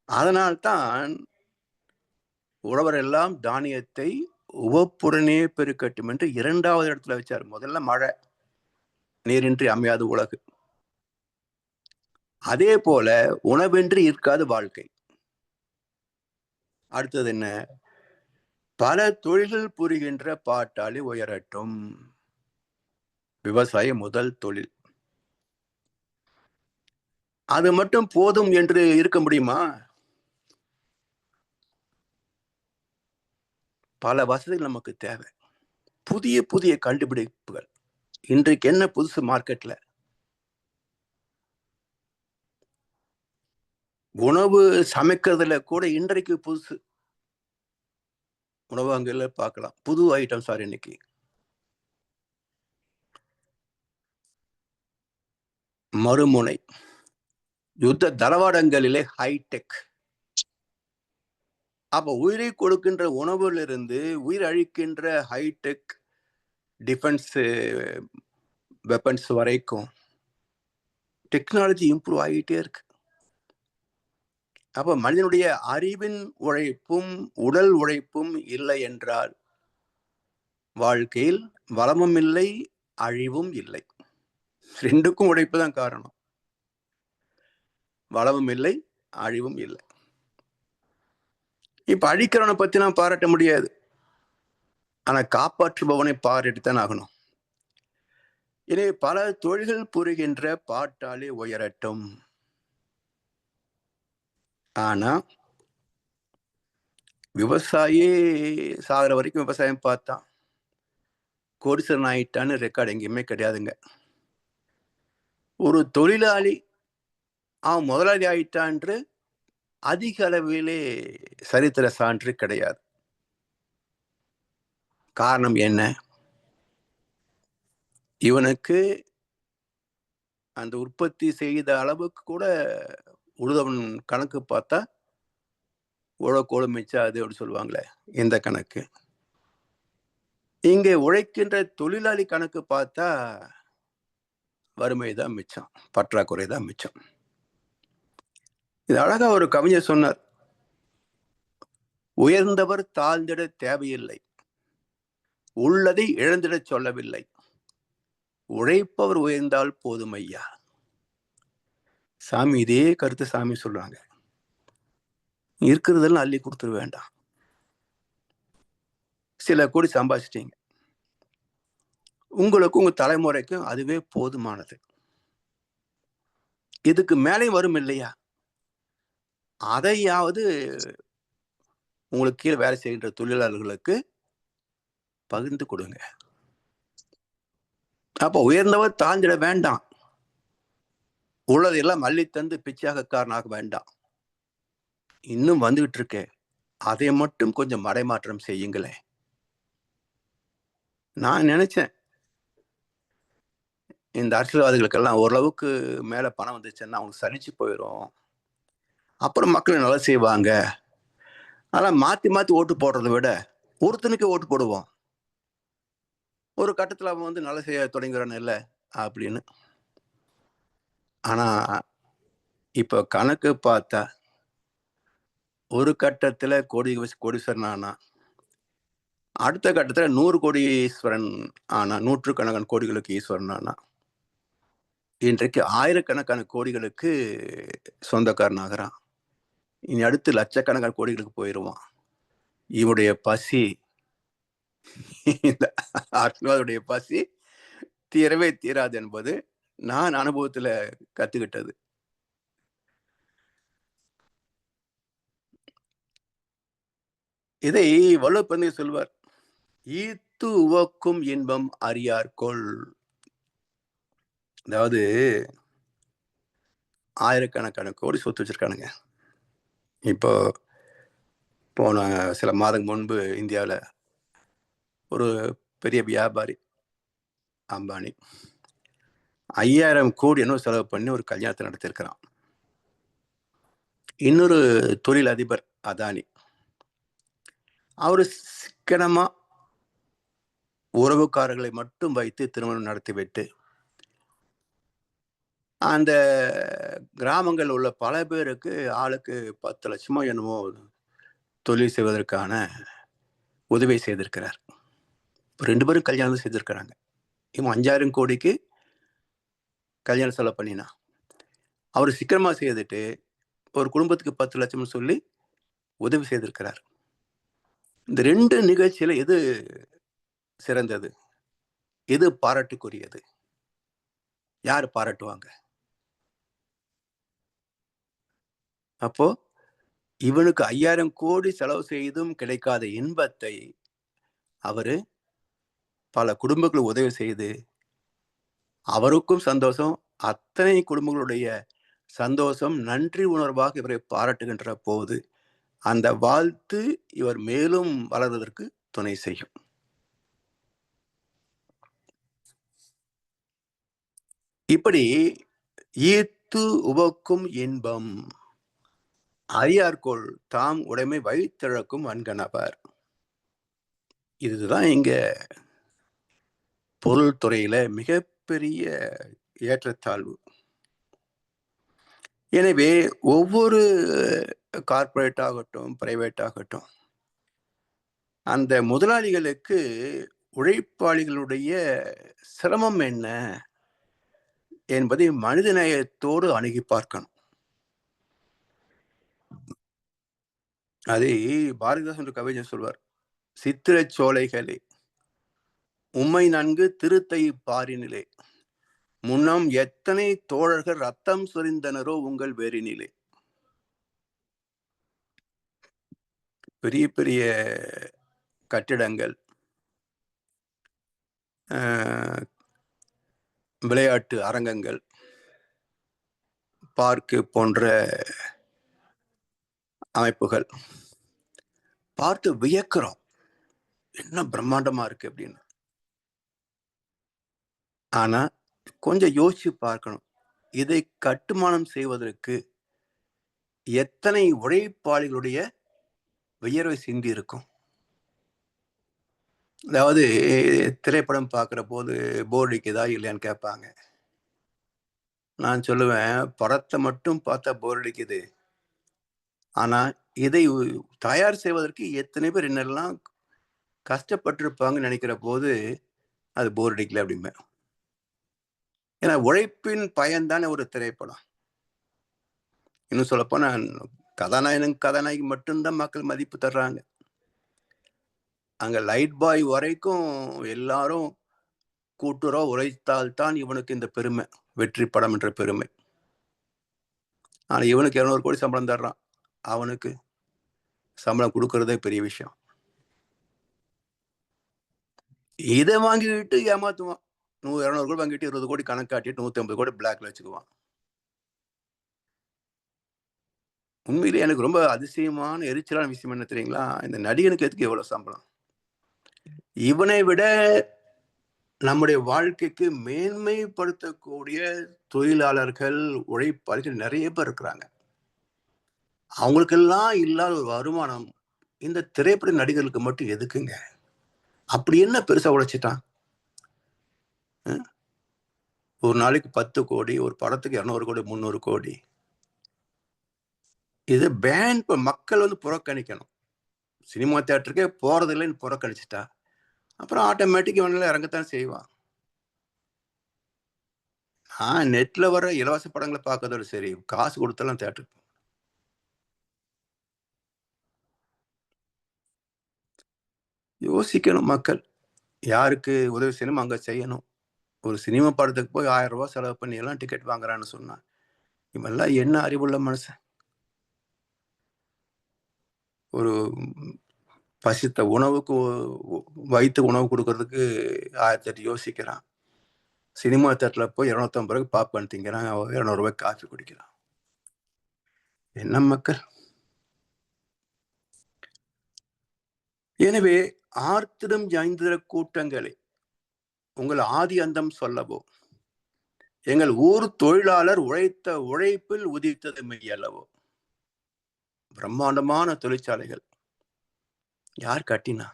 அதனால்தான் உழவர் எல்லாம் தானியத்தை உவப்புடனே பெருக்கட்டும் என்று 2வது இடத்துல வச்சார். முதல்ல மழை, நீரின்றி அமையாது உலகு. அதே போல உணவின்றி இருக்காது வாழ்க்கை. அடுத்தது என்ன? பல தொழில்கள் புரிகின்ற பாட்டாளி உயரட்டும். விவசாயம் முதல் தொழில். அது மட்டும் போதும் என்று இருக்க முடியுமா? பல வசதிகள் நமக்கு தேவை. புதிய புதிய கண்டுபிடிப்புகள். இன்றைக்கு என்ன புதுசு மார்க்கெட்ல? உணவு சமைக்கிறதுல கூட இன்றைக்கு புதுசு உணவகங்கள்ல பார்க்கலாம். புது ஐட்டம் சார். இன்னைக்கு மறுமுனை யுத்த தளவாடங்களிலே ஹைடெக். அப்ப உயிரை கொடுக்கின்ற உணவிலிருந்து உயிர் அழிக்கின்ற ஹைடெக் டிஃபென்ஸ் வெப்பன்ஸ் வரைக்கும் டெக்னாலஜி இம்ப்ரூவ் ஆகிட்டே இருக்கு. அப்ப மனிதனுடைய அறிவின் உழைப்பும் உடல் உழைப்பும் இல்லை என்றால் வாழ்க்கையில் வளமும் இல்லை, அழிவும் இல்லை. ரெண்டுக்கும் உழைப்பு தான் காரணம். வளமும் இல்லை, அழிவும் இல்லை. இப்ப அழிக்கிறவனை பத்தி நான் பாராட்ட முடியாது, ஆனா காப்பாற்றுபவனை பாராட்டித்தான் ஆகணும். எனவே பல தொழில்கள் புரிகின்ற பாட்டாளி உயரட்டும். ஆனா விவசாயி சாகிற வரைக்கும் விவசாயம் பார்த்தான், கோடீஸ்வரன் ஆயிட்டான்னு ரெக்கார்டு எங்கேயுமே கிடையாதுங்க. ஒரு தொழிலாளி அவன் முதலாளி ஆயிட்டான்று அதிக அளவிலே சரித்திர சான்று கிடையாது. காரணம் என்ன? இவனுக்கு அந்த உற்பத்தி செய்த அளவுக்கு கூட உழுதவன் கணக்கு பார்த்தா உழக்கோடு மிச்சம் அது அப்படி சொல்லுவாங்களே, இந்த கணக்கு. இங்கே உழைக்கின்ற தொழிலாளி கணக்கு பார்த்தா வறுமை தான் மிச்சம், பற்றாக்குறை தான் மிச்சம். இது அழகா ஒரு கவிஞர் சொன்னார், உயர்ந்தவர் தாழ்ந்திட தேவையில்லை, உள்ளதை இழந்திட சொல்லவில்லை, உழைப்பவர் உயர்ந்தால் போதும் ஐயா. சாமி இதே கருத்து சாமி சொல்றாங்க. இருக்கிறதெல்லாம் அள்ளி கொடுத்துட வேண்டாம். சில கோடி சம்பாதிச்சிட்டீங்க, உங்களுக்கும் உங்க தலைமுறைக்கும் அதுவே போதுமானது. இதுக்கு மேலே வரும் இல்லையா, அதையாவது உங்களுக்கு கீழே வேலை செய்கின்ற தொழிலாளர்களுக்கு பகிர்ந்து கொடுங்க. அப்போ உயர்ந்தவர் தாழ்ந்திட வேண்டாம், உள்ளதையெல்லாம் மல்லி தந்து பிச்சாகக்காரனாக வேண்டாம். இன்னும் வந்துகிட்டு இருக்கே, அதை மட்டும் கொஞ்சம் மடைமாற்றம் செய்யுங்களேன். நான் நினைச்சேன், இந்த அரசியல்வாதிகளுக்கெல்லாம் ஓரளவுக்கு மேல பணம் வந்துச்சுன்னா அவங்க சலிச்சு போயிடும், அப்புறம் மக்கள் நல்லா செய்வாங்க. அதெல்லாம் மாத்தி மாத்தி ஓட்டு போடுறதை விட ஒருத்தனுக்கு ஓட்டு போடுவோம், ஒரு கட்டத்துல அவன் வந்து நல்லா செய்ய தொடங்குறான் இல்ல அப்படின்னு. ஆனா இப்ப கணக்கு பார்த்தா ஒரு கட்டத்துல கோடீஸ்வரன் ஆனா, அடுத்த கட்டத்துல 100 கோடீஸ்வரன் ஆனா, 100கணக்கான கோடிகளுக்கு ஈஸ்வரன் ஆனா, இன்றைக்கு ஆயிரக்கணக்கான கோடிகளுக்கு சொந்தக்காரன் ஆகிறான். இனி அடுத்து லட்சக்கணக்கான கோடிகளுக்கு போயிடுவான். இவனுடைய பசி, இந்த அரசியல்வாதியுடைய பசி தீரவே தீராது என்பது நான் அனுபவத்துல கத்துக்கிட்டது. இதை வள்ளுவ சொல்வார், ஈத்து உவக்கும் இன்பம் அறியார்கொள். அதாவது ஆயிரக்கணக்கான கோடி சொத்து வச்சிருக்கானுங்க. இப்போ போன சில மாதம் முன்பு இந்தியாவில் ஒரு பெரிய வியாபாரி அம்பானி 5000 கோடி என்ன செலவு பண்ணி ஒரு கல்யாணத்தை நடத்திருக்கிறான். இன்னொரு தொழில் அதிபர் அதானி, அவரு சிக்கனமா உறவுக்காரர்களை மட்டும் வைத்து திருமணம் நடத்திவிட்டு அந்த கிராமங்கள் உள்ள பல பேருக்கு ஆளுக்கு 10 லட்சமோ என்னமோ தொழில் செய்வதற்கான உதவி செய்திருக்கிறார். 2 பேரும் கல்யாணம் செய்திருக்கிறாங்க. இவன் 5000 கோடிக்கு கல்யாணம் செலவு பண்ணினா, அவர் சிக்கனமா செய்துட்டு ஒரு குடும்பத்துக்கு 10 லட்சம் சொல்லி உதவி செய்திருக்கிறார். இந்த 2 நிகழ்ச்சியில எது சிறந்தது, எது பாராட்டுக்குரியது, யாரு பாராட்டுவாங்க? அப்போ இவனுக்கு 5000 கோடி செலவு செய்தும் கிடைக்காத இன்பத்தை அவரு பல குடும்பங்களுக்கு உதவி செய்து அவருக்கும் சந்தோஷம், அத்தனை குடும்பங்களுடைய சந்தோஷம், நன்றி உணர்வாக இவரை பாராட்டுகின்ற போது அந்த வாழ்த்து இவர் மேலும் வளர்வதற்கு துணை செய்யும். இப்படி ஈத்து உவக்கும் இன்பம் அறியார்கொள் தாம் உடைமை வைத்திழக்கும் வன்கணவர். இதுதான் இங்க பொருள் துறையில மிகப்பெரிய ஏற்றத்தாழ்வு. எனவே ஒவ்வொரு கார்ப்பரேட் ஆகட்டும், பிரைவேட் ஆகட்டும், அந்த முதலாளிகளுக்கு உழைப்பாளிகளுடைய சிரமம் என்ன என்பதை மனிதநேயத்தோடு அணுகி பார்க்கணும். அதை பாரதிதாசன் என்ற கவிஞர் சொல்வார், சித்திர சோலைகளே உம்மை நன்கு திருத்தை பாரினிலே, முன்னம் எத்தனை தோழர்கள் ரத்தம் சொரிந்தனரோ உங்கள் வேரினிலே. பெரிய பெரிய கட்டிடங்கள், விளையாட்டு அரங்கங்கள், பார்க்கு போன்ற அமைப்புகள் பார்த்து வியக்கிறோம், என்ன பிரம்மாண்டமா இருக்கு அப்படின்னு. ஆனா கொஞ்சம் யோசிச்சு பார்க்கணும், இதை கட்டுமானம் செய்வதற்கு எத்தனை உழைப்பாளிகளுடைய வியர்வை சிந்தி இருக்கும். அதாவது திரைப்படம் பார்க்கிற போது போர் அடிக்குதா இல்லையான்னு கேட்பாங்க. நான் சொல்லுவேன், படத்தை மட்டும் பார்த்தா போர் அடிக்குது, ஆனா இதை தயார் செய்வதற்கு எத்தனை பேர் என்னெல்லாம் கஷ்டப்பட்டிருப்பாங்கன்னு நினைக்கிற போது அது போர் அடிக்கல அப்படிம்பேன். ஏன்னா உழைப்பின் பயன்தானே ஒரு திரைப்படம். இன்னும் சொல்லப்போனா கதாநாயகி மட்டும்தான் மக்கள் மதிப்பு தர்றாங்க. அங்க லைட் பாய் வரைக்கும் எல்லாரும் கூட்டுறவு உழைத்தால்தான் இவனுக்கு இந்த பெருமை, வெற்றி படம் என்ற பெருமை. ஆனா இவனுக்கு 200 கோடி சம்பளம் தர்றான், அவனுக்கு சம்பளம் கொடுக்கறதே பெரிய விஷயம். இதை வாங்கிட்டு ஏமாத்துவான். 200 கோடி வாங்கிட்டு 20 கோடி கணக்கு காட்டிட்டு 150 கோடி பிளாக்ல வச்சுக்குவான். உண்மையிலே எனக்கு ரொம்ப அதிசயமான எரிச்சலான விஷயம் என்ன தெரியுங்களா? இந்த நடிகனுக்கு எதுக்கு எவ்வளவு சம்பளம்? இவனை விட நம்முடைய வாழ்க்கைக்கு மேன்மைப்படுத்தக்கூடிய தொழிலாளர்கள், உழைப்பாளிகள் நிறைய பேர் இருக்கிறாங்க. அவங்களுக்கெல்லாம் இல்லாத ஒரு வருமானம் இந்த திரைப்பட நடிகர்களுக்கு மட்டும் எதுக்குங்க? அப்படி என்ன பெருசா உழைச்சிட்டான்? ஒரு நாளைக்கு 10 கோடி, ஒரு படத்துக்கு 200 கோடி, 300 கோடி. இது பேன் மக்கள் வந்து புறக்கணிக்கணும். சினிமா தியேட்டருக்கே போறதில்லைன்னு புறக்கணிச்சுட்டா அப்புறம் ஆட்டோமேட்டிக் இவனால இறங்கத்தான் செய்வான். நெட்ல வர இலவச படங்களை பார்க்கறதோட சரி, காசு கொடுத்தெல்லாம் தியேட்டருக்கு யோசிக்கணும் மக்கள். யாருக்கு உதவி செய்யணும் அங்க செய்யணும். ஒரு சினிமா படத்துக்கு போய் 1000 ரூபாய் செலவு பண்ணி எல்லாம் டிக்கெட் வாங்குறான்னு சொன்னா இவெல்லாம் என்ன அறிவுள்ள மனுஷன்? ஒரு பசித்த உணவுக்கு வைத்து உணவு கொடுக்கறதுக்கு 1008 யோசிக்கிறான். சினிமா தியேட்டர்ல போய் 250 ரூபாய்க்கு பாப்கார்ன் திங்கிறான், 200 ரூபாய்க்கு காஃபி குடிக்கிறான். என்ன மக்கள்? எனவே ஆர்த்திடம் ஜைந்திர கூட்டங்களே, உங்கள் ஆதி அந்தம் சொல்லவோ, எங்கள் ஊர் தொழிலாளர் உழைத்த உழைப்பில் உதித்தது மெய்யல்லவோ. பிரம்மாண்டமான தொழிற்சாலைகள் யார் கட்டினா?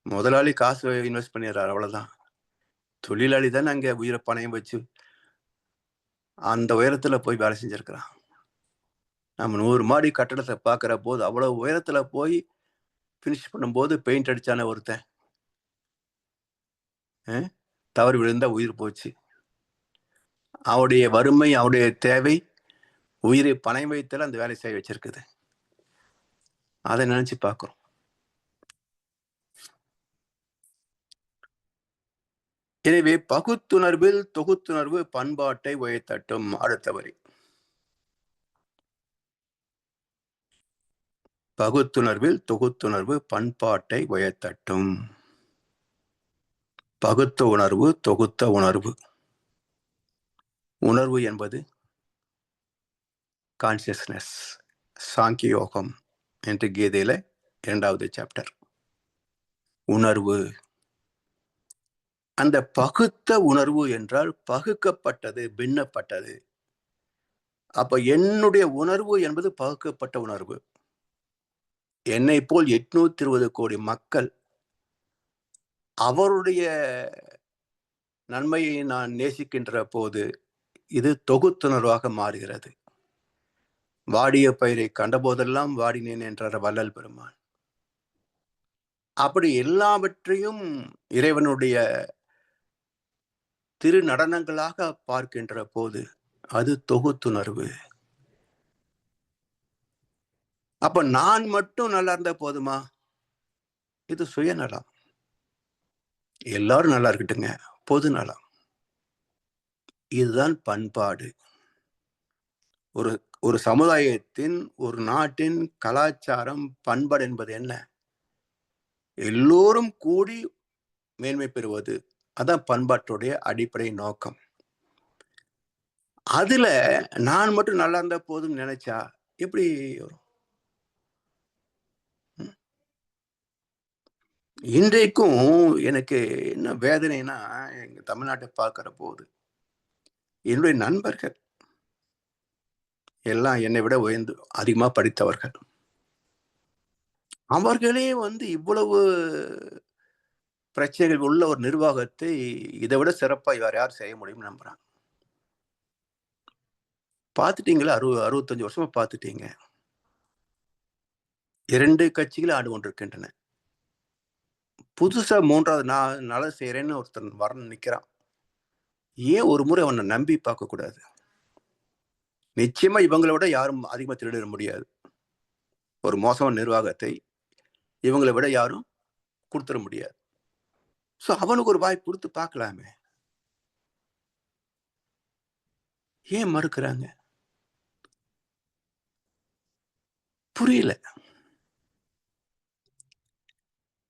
முதலாளி காசு இன்வெஸ்ட் பண்ணிடுறாரு, அவ்வளவுதான். தொழிலாளி தானே அங்க உயிரை பணையம் வச்சு அந்த உயரத்துல போய் வேலை செஞ்சிருக்கிறான். நம்ம 100 மாடி கட்டடத்தை பார்க்கிற போது அவ்வளவு உயரத்துல போய் பினிஷ் பண்ணும்போது பெயிண்ட் அடிச்சான ஒருத்தன் தவறு விழுந்தா உயிர் போச்சு. அவருடைய வறுமை, அவருடைய தேவை உயிரை பணம் வைத்தால அந்த வேலை செய்ய வச்சிருக்குது. அதை நினைச்சு பார்க்கிறோம். எனவே பகுத்துணர்வில் தொகுத்துணர்வு பண்பாட்டை உயர்த்தட்டும். அடுத்த வரி, பகுத்துணர்வில் தொகுத்துணர்வு பண்பாட்டை உயர்த்தட்டும். பகுத்த உணர்வு, தொகுத்த உணர்வு. உணர்வு என்பது கான்சியஸ்னஸ், சாங்கிய யோகம் என்று கீதையில 2வது சாப்டர். உணர்வு, அந்த பகுத்த உணர்வு என்றால் பகுக்கப்பட்டது, பின்னப்பட்டது. அப்ப என்னுடைய உணர்வு என்பது பகுக்கப்பட்ட உணர்வு. என்னை போல் 820 கோடி மக்கள் அவருடைய நன்மையை நான் நேசிக்கின்ற போது இது தொகுத்துணர்வாக மாறுகிறது. வாடிய பயிரை கண்டபோதெல்லாம் வாடினேன் என்றார் வள்ளல் பெருமான். அப்படி எல்லாவற்றையும் இறைவனுடைய திரு நடனங்களாக பார்க்கின்ற போது அது தொகுத்துணர்வு. அப்ப நான் மட்டும் நல்லா இருந்தா போதுமா? இது சுயநலம். எல்லாரும் நல்லா இருக்கட்டுங்க, பொது நலம். இதுதான் பண்பாடு. ஒரு சமுதாயத்தின், ஒரு நாட்டின் கலாச்சாரம், பண்பாடு என்பது என்ன? எல்லோரும் கூடி மேன்மை பெறுவது. அதான் பண்பாட்டுடைய அடிப்படை நோக்கம். அதுல நான் மட்டும் நல்லா இருந்தா போதும் நினைச்சா எப்படி வரும்? இன்றைக்கும் எனக்கு என்ன வேதனைனா, எங்க தமிழ்நாட்டை பார்க்கிற போது என்னுடைய நண்பர்கள் எல்லாம் என்னை விட உயர்ந்து அதிகமா படித்தவர்கள். அவர்களே இவ்வளவு பிரச்சனைகள் உள்ள ஒரு நிர்வாகத்தை இதை விட சிறப்பா வேற யார் செய்ய முடியும்னு நம்புறாங்க. பார்த்துட்டீங்களா? 65 வருஷமா பார்த்துட்டீங்க. 2 கட்சிகள் ஆண்டு கொண்டிருக்கின்றன. புதுசா 3வது நான் நல்லது செய்யறேன்னு ஒருத்தன் வரணும் நிக்கிறான். ஏன் ஒரு முறை அவனை நம்பி பார்க்க கூடாது? நிச்சயமா இவங்களை விட யாரும் அதிகமா திருடிட முடியாது. ஒரு மோசமான நிர்வாகத்தை இவங்களை விட யாரும் கொடுத்துட முடியாது. சோ அவனுக்கு ஒரு வாய்ப்பு கொடுத்து பார்க்கலாமே. ஏன் மறுக்கிறாங்க? புரியல.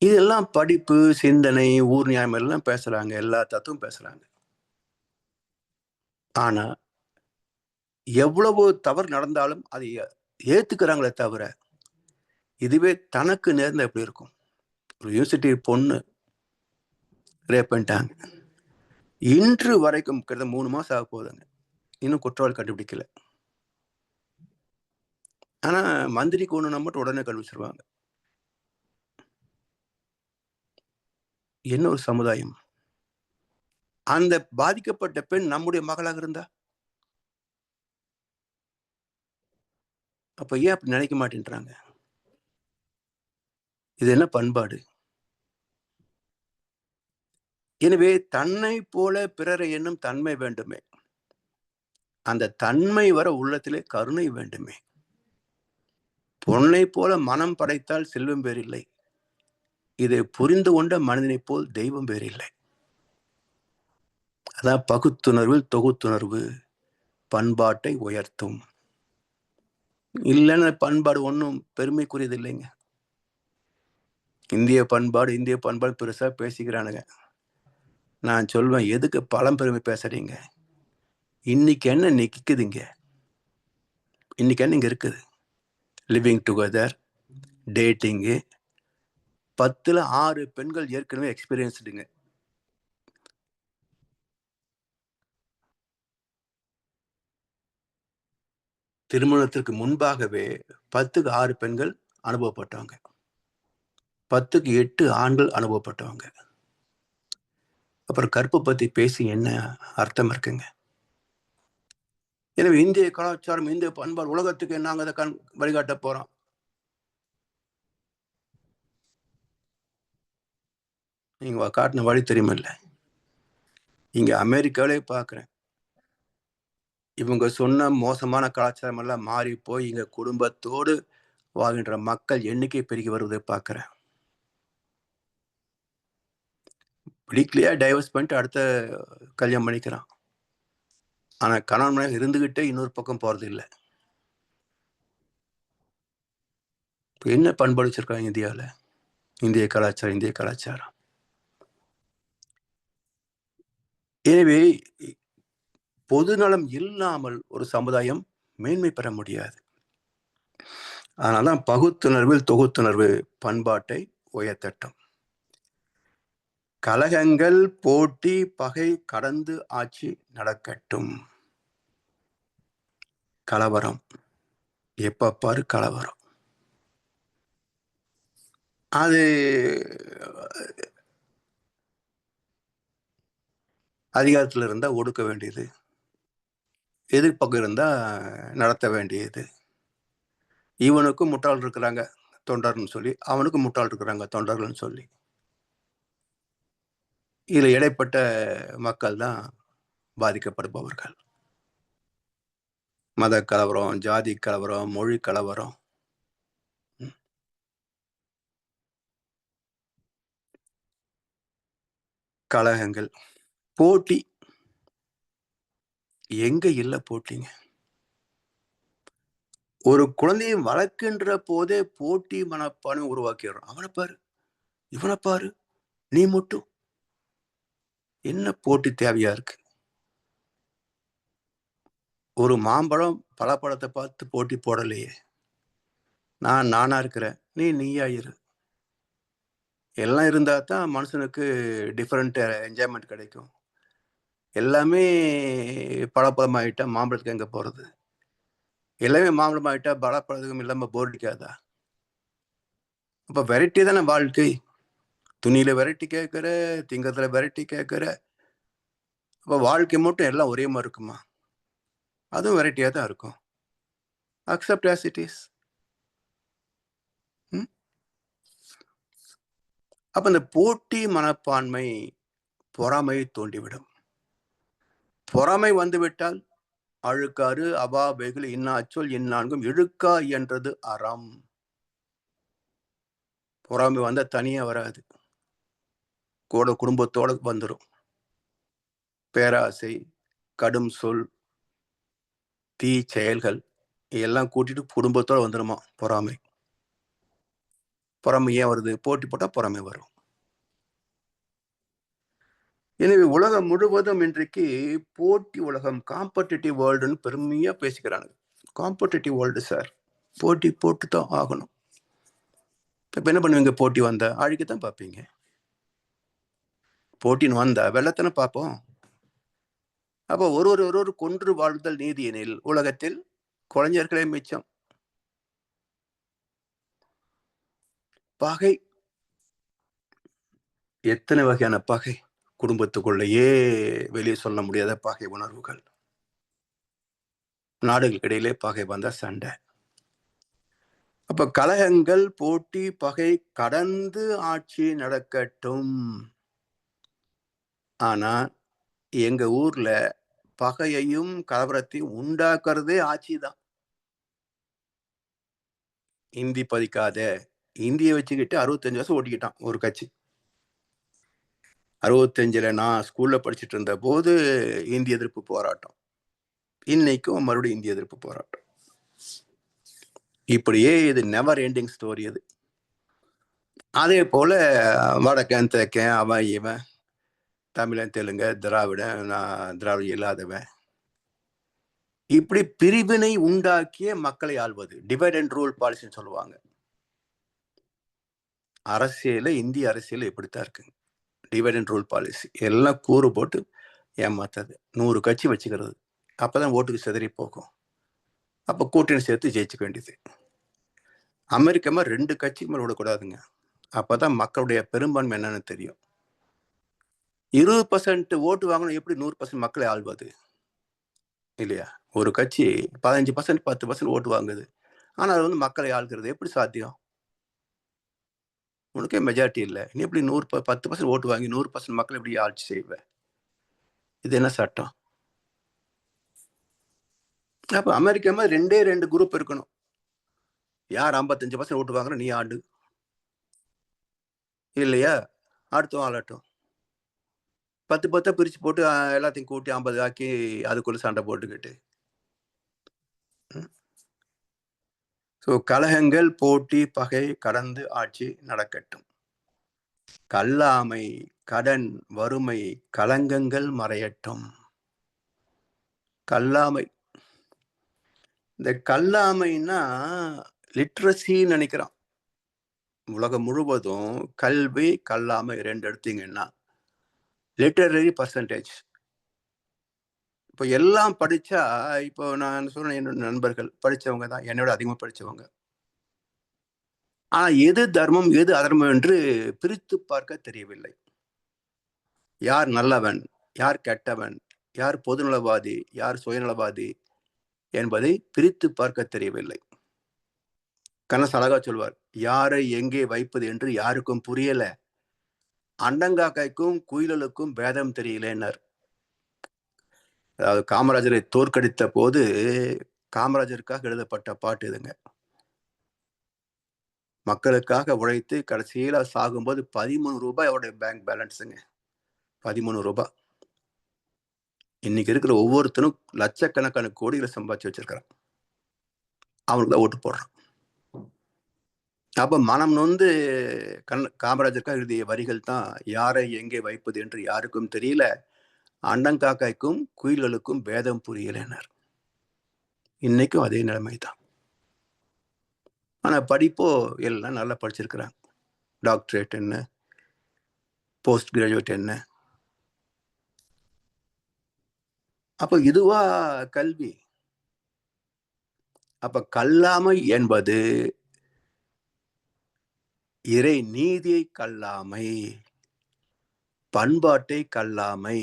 இதெல்லாம் படிப்பு, சிந்தனை, ஊர் நியாயம் எல்லாம் பேசுறாங்க, எல்லா தத்துவம் பேசுறாங்க. ஆனா எவ்வளவு தவறு நடந்தாலும் அதை ஏத்துக்கிறாங்களே தவிர, இதுவே தனக்கு நேர்ந்த எப்படி இருக்கும்? ஒரு யூனிவர்சிட்டி பொண்ணு ரேப் பண்ணிட்டாங்க. இன்று வரைக்கும் கிட்ட 3 மாசம் ஆக போகுதுங்க. இன்னும் குற்றவாளி கண்டுபிடிக்கல. ஆனா மந்திரிக்கு ஒண்ணுனா மட்டும் உடனே கண்டுபிடிச்சிருவாங்க. என்ன ஒரு சமுதாயம்! அந்த பாதிக்கப்பட்ட பெண் நம்முடைய மகளாக இருந்தா, அப்ப ஏன் அப்படி நினைக்க மாட்டேன்றாங்க? இது என்ன பண்பாடு? எனவே தன்னை போல பிறரை எண்ணும் தன்மை வேண்டுமே. அந்த தன்மை வர உள்ளத்திலே கருணை வேண்டுமே. பொன்னை போல மனம் படைத்தால் செல்வம் வேறில்லை. இதை புரிந்து கொண்ட மனிதனைப் போல் தெய்வம் வேறில்லை. அதான் பகுத்துணர்வில் தொகுத்துணர்வு பண்பாட்டை உயர்த்தும். இல்லைன்னு பண்பாடு ஒன்றும் பெருமைக்குரியது இல்லைங்க. இந்திய பண்பாடு பெருசா பேசிக்கிறானுங்க. நான் சொல்வேன், எதுக்கு பழம்பெருமை பேசுறீங்க? இன்னைக்கு என்ன நிக்குதுங்க? இன்னைக்கு என்ன இங்க இருக்குது? லிவிங் டுகெதர், டேட்டிங்கு, 10ல் 6 பெண்கள் ஏற்கனவே எக்ஸ்பீரியன்ஸ்டுங்க. திருமணத்திற்கு முன்பாகவே 10க்கு 6 பெண்கள் அனுபவப்பட்டவங்க, 10க்கு 8 ஆண்கள் அனுபவப்பட்டவங்க. அப்புறம் கற்பை பத்தி பேசி என்ன அர்த்தம் இருக்குங்க? எனவே இந்திய கலாச்சாரம், இந்திய பண்பாடு உலகத்துக்கு நாங்க அதை வழிகாட்ட போறோம். நீங்க காட்டின வழி தெரியுமில்ல. இங்க அமெரிக்காவிலே பார்க்கிறேன், இவங்க சொன்ன மோசமான கலாச்சாரம் எல்லாம் மாறி போய் இங்க குடும்பத்தோடு வாழ்கின்ற மக்கள் எண்ணிக்கை பெருகி வருவதை பார்க்கிறேன். வீட்லயே டைவர்ஸ் பண்ணிட்டு அடுத்த கல்யாணம் பண்ணிக்கிறான். ஆனா கணவன் மனைவி இருந்துகிட்டே இன்னொரு பக்கம் போறது இல்லை. என்ன பண்பாடு வச்சிருக்காங்க இந்தியாவில்? இந்திய கலாச்சாரம். எனவே பொதுநலம் இல்லாமல் ஒரு சமுதாயம் மேன்மை பெற முடியாது. அதனால்தான் பகுத்துணர்வில் தொகுத்துணர்வு பண்பாட்டை உயர்த்தட்டும். கலகங்கள், போட்டி, பகை கடந்து ஆட்சி நடக்கட்டும். கலவரம், எப்ப பாரு கலவரம். அது அதிகாரத்தில் இருந்தா ஒடுக்க வேண்டியது, எதிர்ப்பக்கம் இருந்தா நடத்த வேண்டியது. இவனுக்கும் முட்டாள் இருக்கிறாங்க தொண்டர்னு சொல்லி, அவனுக்கும் முட்டாள் இருக்கிறாங்க தொண்டர்கள்னு சொல்லி. இதுல இடைப்பட்ட மக்கள் தான் பாதிக்கப்படுபவர்கள். மத கலவரம், ஜாதி கலவரம், மொழி கலவரம், கலகங்கள், போட்டி. எங்க இல்ல போட்டிங்க? ஒரு குழந்தையை வளர்க்கின்ற போதே போட்டி மனப்பானை உருவாக்கிடுறோம். அவனை பாரு, இவனை பாரு, நீ மட்டும். என்ன போட்டி தேவையா இருக்கு? ஒரு மாம்பழம் பலாப்பழத்தை பார்த்து போட்டி போடலையே. நானா இருக்கிறேன், நீயா இரு. எல்லாம் இருந்தா தான் மனுஷனுக்கு டிஃபரெண்ட் என்ஜாய்மெண்ட் கிடைக்கும். எல்லாமே பலாப்பழம் ஆயிட்டா மாம்பழத்துக்கு எங்க போறது? எல்லாமே மாம்பழம் ஆயிட்டா பலாப்பழத்துக்கும் இல்லாம போர் அடிக்காதா? அப்ப வெரைட்டி தானே வாழ்க்கை. துணியில வெரைட்டி கேட்கிற, திங்கத்துல வெரைட்டி கேட்கிற, அப்ப வாழ்க்கை மட்டும் எல்லாம் ஒரே மாதிரி இருக்குமா? அதுவும் வெரைட்டியா தான் இருக்கும். Accept as it is. அப்ப இந்த போட்டி மனப்பான்மை பொறாமையை தூண்டிவிடும். பொறாமை வந்துவிட்டால் அழுக்காறு, அவாவைகள், இன்னாச்சொல், இந்நான்கும் இழுக்கா என்றது அறம். பொறாமை வந்தா தனியா வராது, கூட குடும்பத்தோட வந்துடும். பேராசை, கடும் சொல், தீ செயல்கள் எல்லாம் கூட்டிட்டு குடும்பத்தோட வந்துடுமா பொறாமை. பொறாமை ஏன் வருது? போட்டி போட்டா பொறாமை வரும். எனவே உலகம் முழுவதும் இன்றைக்கு போட்டி உலகம், காம்படிட்டிவ் வேர்ல்டுன்னு பெருமையா பேசிக்கிறாங்க. காம்படிட்டிவ் வேர்ல்டு சார், போட்டி போட்டு தான் ஆகணும். இப்ப என்ன பண்ணுவீங்க? போட்டி வந்தா அழிக்கத்தான் பார்ப்பீங்க. போட்டின்னு வந்தா வெள்ளத்தானே பார்ப்போம். அப்போ ஒரு கொன்று வாழ்தல் நீதி எனில் உலகத்தில் கொலைஞர்களே மிச்சம். பகை, எத்தனை வகையான பகை, குடும்பத்துக்குள்ளேயே வெளியே சொல்ல முடியாத பகை உணர்வுகள், நாடுகளுக்கு இடையிலே பகை வந்தா சண்டை. அப்ப கலகங்கள், போட்டி, பகை கடந்து ஆட்சி நடக்கட்டும். ஆனா எங்க ஊர்ல பகையையும் கலவரத்தையும் உண்டாக்குறதே ஆட்சி தான். இந்தி பதிக்காத, இந்தியை வச்சுக்கிட்டு 65 வருஷம் ஓட்டிக்கிட்டான் ஒரு கட்சி. 65ல நான் ஸ்கூல்ல படிச்சுட்டு இருந்த போது இந்திய எதிர்ப்பு போராட்டம், இன்னைக்கும் மறுபடியும் இந்திய எதிர்ப்பு போராட்டம். இப்படியே இது நெவர் எண்டிங் ஸ்டோரி. அது அதே போல வடக்கன் தெற்கன், அவன் இவன், தமிழன் தெலுங்க, திராவிடன், நான் திராவிட இல்லாதவன், இப்படி பிரிவினை உண்டாக்கிய மக்களை ஆள்வது டிவைட் அண்ட் ரூல் பாலிசின்னு சொல்லுவாங்க. அரசியல, இந்திய அரசியல் இப்படித்தான் இருக்குங்க. டிவைட் அண்ட் ரூல் பாலிசி எல்லாம் கூறு போட்டு ஏமாத்தது. 100 கட்சி வச்சுக்கிறது. அப்பதான் ஓட்டுக்கு சிதறி போகும். அப்ப கூட்டணி சேர்த்து ஜெயிச்சுக்க வேண்டியது. அமெரிக்கமா 2 கட்சிக்கு மேல விடக்கூடாதுங்க. அப்பதான் மக்களுடைய பெரும்பான்மை என்னன்னு தெரியும். 20% ஓட்டு வாங்கணும், எப்படி 100% மக்களை ஆள்வது? இல்லையா? ஒரு கட்சி 15%, 10% ஓட்டு வாங்குது. ஆனா அது வந்து மக்களை ஆள்கிறது எப்படி சாத்தியம்? உனக்கே மெஜாரிட்டி இல்லை, நீ எப்படி 10% ஓட்டு வாங்கி 100% மக்கள் எப்படி ஆட்சி செய்வ? இது என்ன சட்டம்? அப்ப அமெரிக்கா 2 குரூப் இருக்கணும். யார் 55% ஓட்டு வாங்குற நீ ஆண்டு, இல்லையா அடுத்தவன் ஆளட்டும். 10 பிரிச்சு போட்டு எல்லாத்தையும் கூட்டி 50 ஆக்கி அதுக்குள்ள சண்டை போட்டுக்கிட்டு. கலகங்கள், போட்டி, பகை கடந்து ஆட்சி நடக்கட்டும். கல்லாமை, கடன், வறுமை, களங்கங்கள் மறையட்டும். கல்லாமை, இந்த கல்லாமைன்னா லிட்ரஸின்னு நினைக்கிறான். உலகம் முழுவதும் கல்வி, கல்லாமை 2 எடுத்தீங்கன்னா லிட்டரரி பர்சன்டேஜ். இப்போ எல்லாம் படிச்சா, இப்போ நான் சொன்ன என்னோட நண்பர்கள் படிச்சவங்க தான், என்னோட அதிகமா படிச்சவங்க. ஆனா எது தர்மம், எது அதர்மம் என்று பிரித்து பார்க்க தெரியவில்லை. யார் நல்லவன், யார் கெட்டவன், யார் பொதுநலவாதி, யார் சுயநலவாதி என்பதை பிரித்து பார்க்க தெரியவில்லை. கண்ணதாசன் அழகா சொல்வார், யாரை எங்கே வைப்பது என்று யாருக்கும் புரியல, அண்டங்காக்கைக்கும் குயிலுக்கும் பேதம் தெரியலன்னார். அதாவது காமராஜரை தோற்கடித்த போது காமராஜருக்காக எழுதப்பட்ட பாட்டு இதுங்க. மக்களுக்காக உழைத்து கடைசியில சாகும்போது 13 ரூபாய் அவருடைய பேங்க் பேலன்ஸுங்க. 13 ரூபாய். இன்னைக்கு இருக்கிற ஒவ்வொருத்தரும் லட்சக்கணக்கான கோடிகளை சம்பாதிச்சு வச்சிருக்கிறான். அவனுக்கு தான் ஓட்டு போடுறான். அப்ப மனம் நொந்து காமராஜருக்காக எழுதிய வரிகள் தான், யாரை எங்கே வைப்பது என்று யாருக்கும் தெரியல, அண்டங்காக்காய்க்கும் குயில்களுக்கும் பேதம் புரியலனர். இன்னைக்கும் அதே நிலைமை தான். ஆனா படிப்போ எல்லாம் நல்லா படிச்சிருக்கிறாங்க. டாக்டரேட் என்ன, போஸ்ட் கிராஜுவேட் என்ன. அப்ப இதுவா கல்வி? அப்ப கல்லாமை என்பது இறை நீதியை கல்லாமை, பண்பாட்டை கல்லாமை,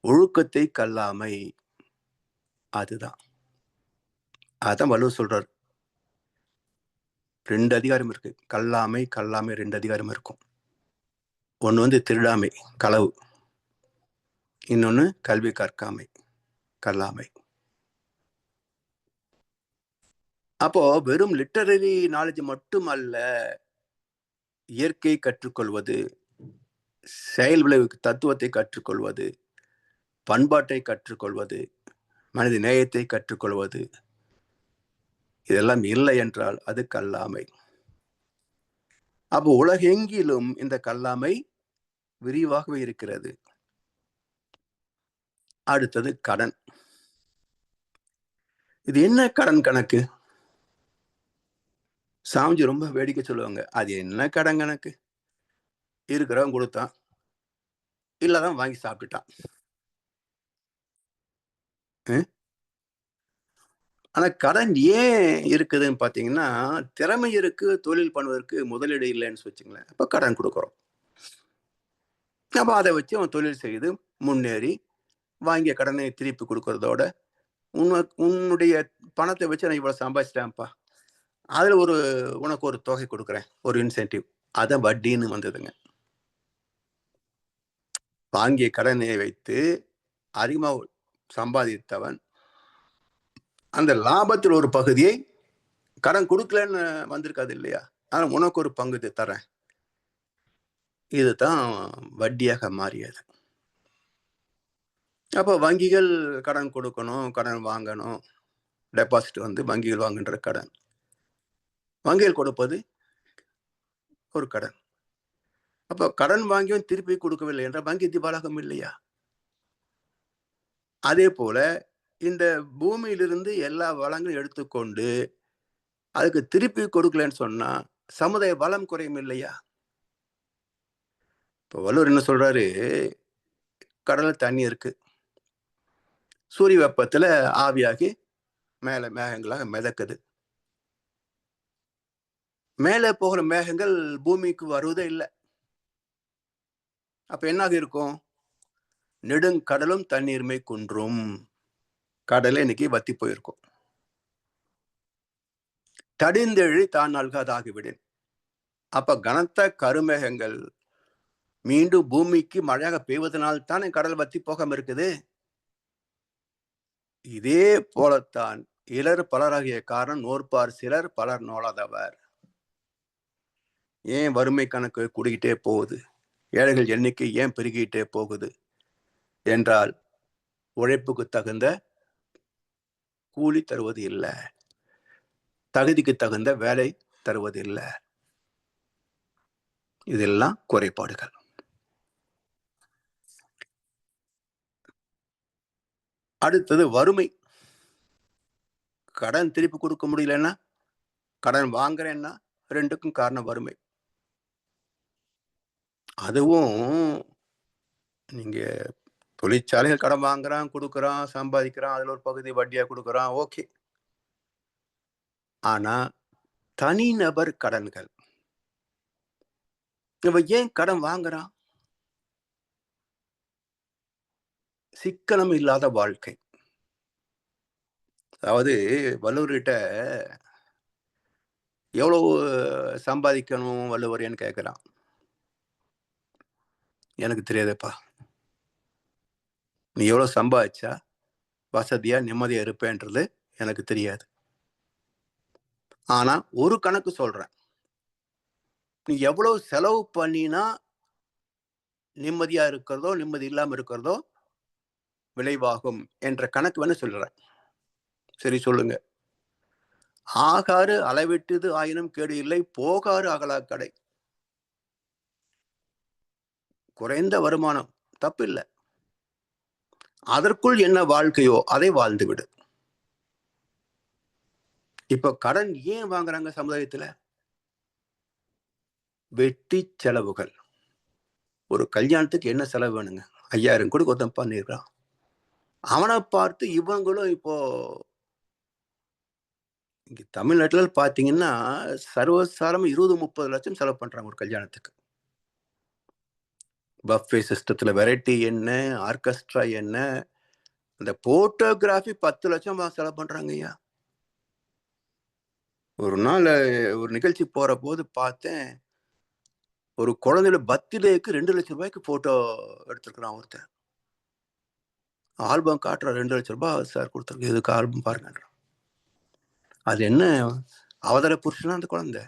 ஒழுக்கத்தை கல்லாமை. அதுதான் அதான் வள்ளுவர் சொல்றார். 2 அதிகாரம் இருக்கு. கல்லாமை, கல்லாமை 2 அதிகாரம் இருக்கும். ஒண்ணு வந்து திருடாமை, களவு. இன்னொன்னு கல்வி கற்காமை, கல்லாமை. அப்போ வெறும் லிட்டரரி நாலேஜ் மட்டும் அல்ல, இயற்கை கற்றுக்கொள்வது, செயல் விளைவு தத்துவத்தை இதெல்லாம் இல்லை என்றால் அது கல்லாமை. அப்போ உலகெங்கிலும் இந்த கல்லாமை விரிவாகவே இருக்கிறது. அடுத்தது கடன். இது என்ன கடன் கணக்கு? சாமிஜி ரொம்ப வேடிக்கை சொல்லுவாங்க, அது என்ன கடன் கணக்கு? இருக்கிறவன் கொடுத்தான், இல்லதான் வாங்கி சாப்பிட்டுட்டான். ஆனா கடன் ஏன் இருக்குதுன்னு பாத்தீங்கன்னா, திறமை இருக்கு, தொழில் பண்ணுவதற்கு முதலீடு இல்லைன்னு வச்சுங்களேன், அப்ப கடன் கொடுக்குறோம். அப்ப அதை வச்சு அவன் தொழில் செய்து முன்னேறி வாங்கிய கடனை திருப்பி கொடுக்கறதோட, உன்னுடைய பணத்தை வச்சு நான் இவ்வளவு சம்பாதிச்சிட்டேன்ப்பா, அதுல உனக்கு ஒரு தொகை கொடுக்குறேன், ஒரு இன்சென்டிவ், அத வட்டின்னு வந்ததுங்க. வாங்கிய கடனை வைத்து அதிகமாக சம்பாதித்தவன் அந்த லாபத்தில் ஒரு பகுதியை கடன் கொடுக்கலன்னு வந்திருக்காது இல்லையா, ஆனா உனக்கு ஒரு பங்கு தரேன், இதுதான் வட்டியாக மாறியது. அப்போ வங்கிகள் கடன் கொடுக்கணும், கடன் வாங்கணும், டெபாசிட் வங்கிகள் வாங்குகின்ற கடன், வங்கிகள் கொடுப்பது ஒரு கடன். அப்போ கடன் வாங்கியும் திருப்பி கொடுக்கவில்லை என்றால் வங்கி திவாலாகம் இல்லையா? அதே போல இந்த பூமியிலிருந்து எல்லா வளங்களும் எடுத்துக்கொண்டு அதுக்கு திருப்பி கொடுக்கலன்னு சொன்னா சமுதாய வளம் குறையும் இல்லையா? இப்போ வள்ளுவர் என்ன சொல்றாரு, கடல்ல தண்ணி இருக்கு, சூரிய வெப்பத்துல ஆவியாகி மேல மேகங்களாக மிதக்குது, மேலே போகிற மேகங்கள் பூமிக்கு வருவதே இல்லை. அப்ப என்னாக இருக்கும்? நெடுங்கடலும் தண்ணீர்மை குன்றும், கடலை இன்னைக்கு வத்தி போயிருக்கும். தடிந்தெழி தான் நல்காதாகிவிடும். அப்ப கனத்த கருமேகங்கள் மீண்டும் பூமிக்கு மழையாக பெய்வதனால் தானே கடல் வத்தி போகாம இருக்குது. இதே போலத்தான் இலர் பலராகிய காரணம் நோற்பார் சிலர் பலர் நோளாதவர். ஏன் வறுமை கணக்கு கூடிக்கிட்டே போகுது, ஏழைகள் எண்ணிக்கை ஏன் பெருகிட்டே போகுது என்றால் உழைப்புக்கு தகுந்த கூலி தருவது இல்லை, தகுதிக்கு தகுந்த வேலை தருவது இல்லை. இதெல்லாம் குறைபாடுகள். அடுத்தது வறுமை. கடன் திருப்பி கொடுக்க முடியலன்னா, கடன் வாங்குறேன்னா, ரெண்டுக்கும் காரணம் வறுமை. அதுவும் நீங்க தொழிற்சாலைகள் கடன் வாங்குறான், கொடுக்குறான், சம்பாதிக்கிறான், அதுல ஒரு பகுதி வட்டியா கொடுக்குறான், ஓகே. ஆனா தனிநபர் கடன்கள், இவன் ஏன் கடன் வாங்குறான்? சிக்கனம் இல்லாத வாழ்க்கை. அதாவது வள்ளுவர்கிட்ட எவ்வளவு சம்பாதிக்கணும் வள்ளுவரேன்னு கேட்கிறான். எனக்கு தெரியாதுப்பா, நீ எவ்வளவு சம்பாதிச்சா வசதியா நிம்மதியா இருப்பேன்றது எனக்கு தெரியாது. ஆனா ஒரு கணக்கு சொல்றேன், நீ எவ்வளவு செலவு பண்ணினா நிம்மதியா இருக்கிறதோ நிம்மதி இல்லாம இருக்கிறதோ விளைவாகும் என்ற கணக்கு வேணும் சொல்றேன். சரி சொல்லுங்க. ஆகாறு அளவிட்டது ஆயினும் கேடு இல்லை, போகாறு அகலா கடை. குறைந்த வருமானம் தப்பில்லை, அதற்குள் என்ன வாழ்க்கையோ அதை வாழ்ந்து விடு. இப்ப கடன் ஏன் வாங்குறாங்க சமுதாயத்துல? வெட்டி செலவுகள். ஒரு கல்யாணத்துக்கு என்ன செலவு வேணுங்க? 5000 கோடி ஒருத்தன் பண்ணிருக்கான். அவனை பார்த்து இவங்களும் இப்போ இங்க தமிழ்நாட்டுல பாத்தீங்கன்னா சர்வசாரம் 20-30 லட்சம் செலவு பண்றாங்க ஒரு கல்யாணத்துக்கு. பஃபே சிஸ்டத்துல வெரைட்டி என்ன, ஆர்கெஸ்ட்ரா என்ன, அந்த போட்டோகிராஃபி 10 லட்சம் செலவு பண்றாங்க ஐயா. ஒரு நாள் ஒரு நிகழ்ச்சி போற போது பார்த்தேன், ஒரு குழந்தையோட பர்த்டேக்கு 2 லட்சம் ரூபாய்க்கு போட்டோ எடுத்திருக்கிறான் ஒருத்தன். ஆல்பம் காட்டுற 2 லட்சம் ரூபாய் சார் கொடுத்துருக்கு, இதுக்கு ஆல்பம் பாருங்க. அது என்ன அவதார புருஷனா அந்த குழந்தை?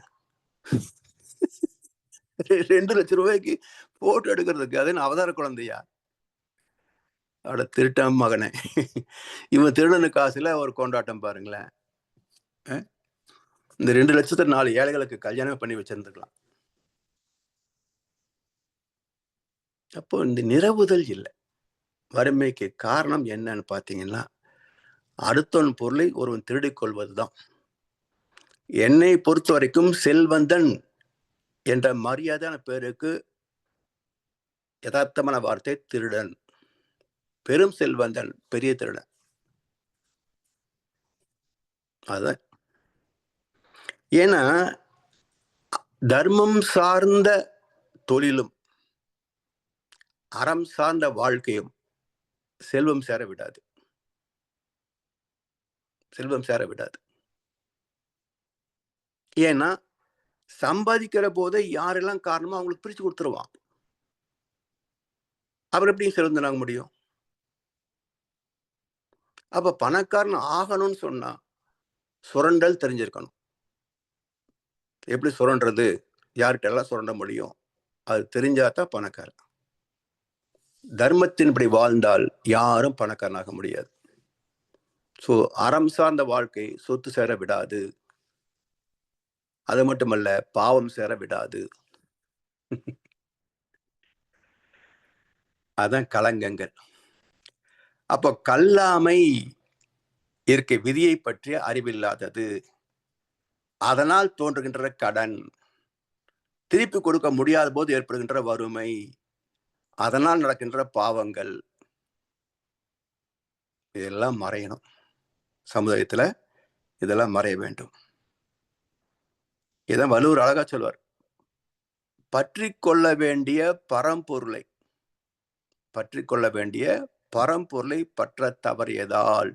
2 லட்சம் ரூபாய்க்கு போட்டோ எடுக்கிறதுக்கு அது என்ன அவதார குழந்தையா? அவட திருட்டம் மகனே. இவன் திருடனு காசுல ஒரு கொண்டாட்டம் பாருங்களேன். இந்த 2,04,000 ஏழைகளுக்கு கல்யாணம் பண்ணி வச்சிருந்துக்கலாம். அப்போ இந்த நிரவுதல் இல்லை. வறுமைக்கு காரணம் என்னன்னு பாத்தீங்கன்னா, அடுத்தவன் பொருளை ஒருவன் திருடிக் கொள்வதுதான். என்னை பொறுத்த வரைக்கும் செல்வந்தன் என்ற மரியாதையான பேருக்கு யதார்த்தமான வார்த்தை திருடன். பெரும் செல்வந்தன் பெரிய திருடன். அதான். ஏன்னா தர்மம் சார்ந்த தொழிலும் அறம் சார்ந்த வாழ்க்கையும் செல்வம் சேர விடாது. செல்வம் சேர விடாது. ஏன்னா சம்பாதிக்கிற போதே யாரெல்லாம் காரணமோ அவங்களுக்கு பிரிச்சு கொடுத்துருவான். அவர் எப்படி செல்வந்தனாக முடியும்? அப்ப பணக்காரன் ஆகணும்னு சொன்னா சுரண்டல் தெரிஞ்சிருக்கணும். எப்படி சுரண்டது, யார்கிட்ட எல்லாம் சுரண்ட முடியும், அது தெரிஞ்சாதான் பணக்காரன். தர்மத்தின்படி வாழ்ந்தால் யாரும் பணக்காரனாக முடியாது. சோ அறம் சார்ந்த வாழ்க்கை சொத்து சேர விடாது. அது மட்டுமல்ல, பாவம் சேர விடாது. அதான் களங்கங்கள். அப்போ கல்லாமை இயற்கை விதியை பற்றிய அறிவில்லாதது. அதனால் தோன்றுகின்ற கடன், திருப்பி கொடுக்க முடியாத போது ஏற்படுகின்ற வறுமை, அதனால் நடக்கின்ற பாவங்கள், இதெல்லாம் மறையணும். சமுதாயத்துல இதெல்லாம் மறைய வேண்டும். இதான் வள்ளுவர் அழகா சொல்வார், பற்றி கொள்ள வேண்டிய பரம்பொருளை, பற்றி கொள்ள வேண்டிய பரம்பொருளை பற்ற தவறியதால்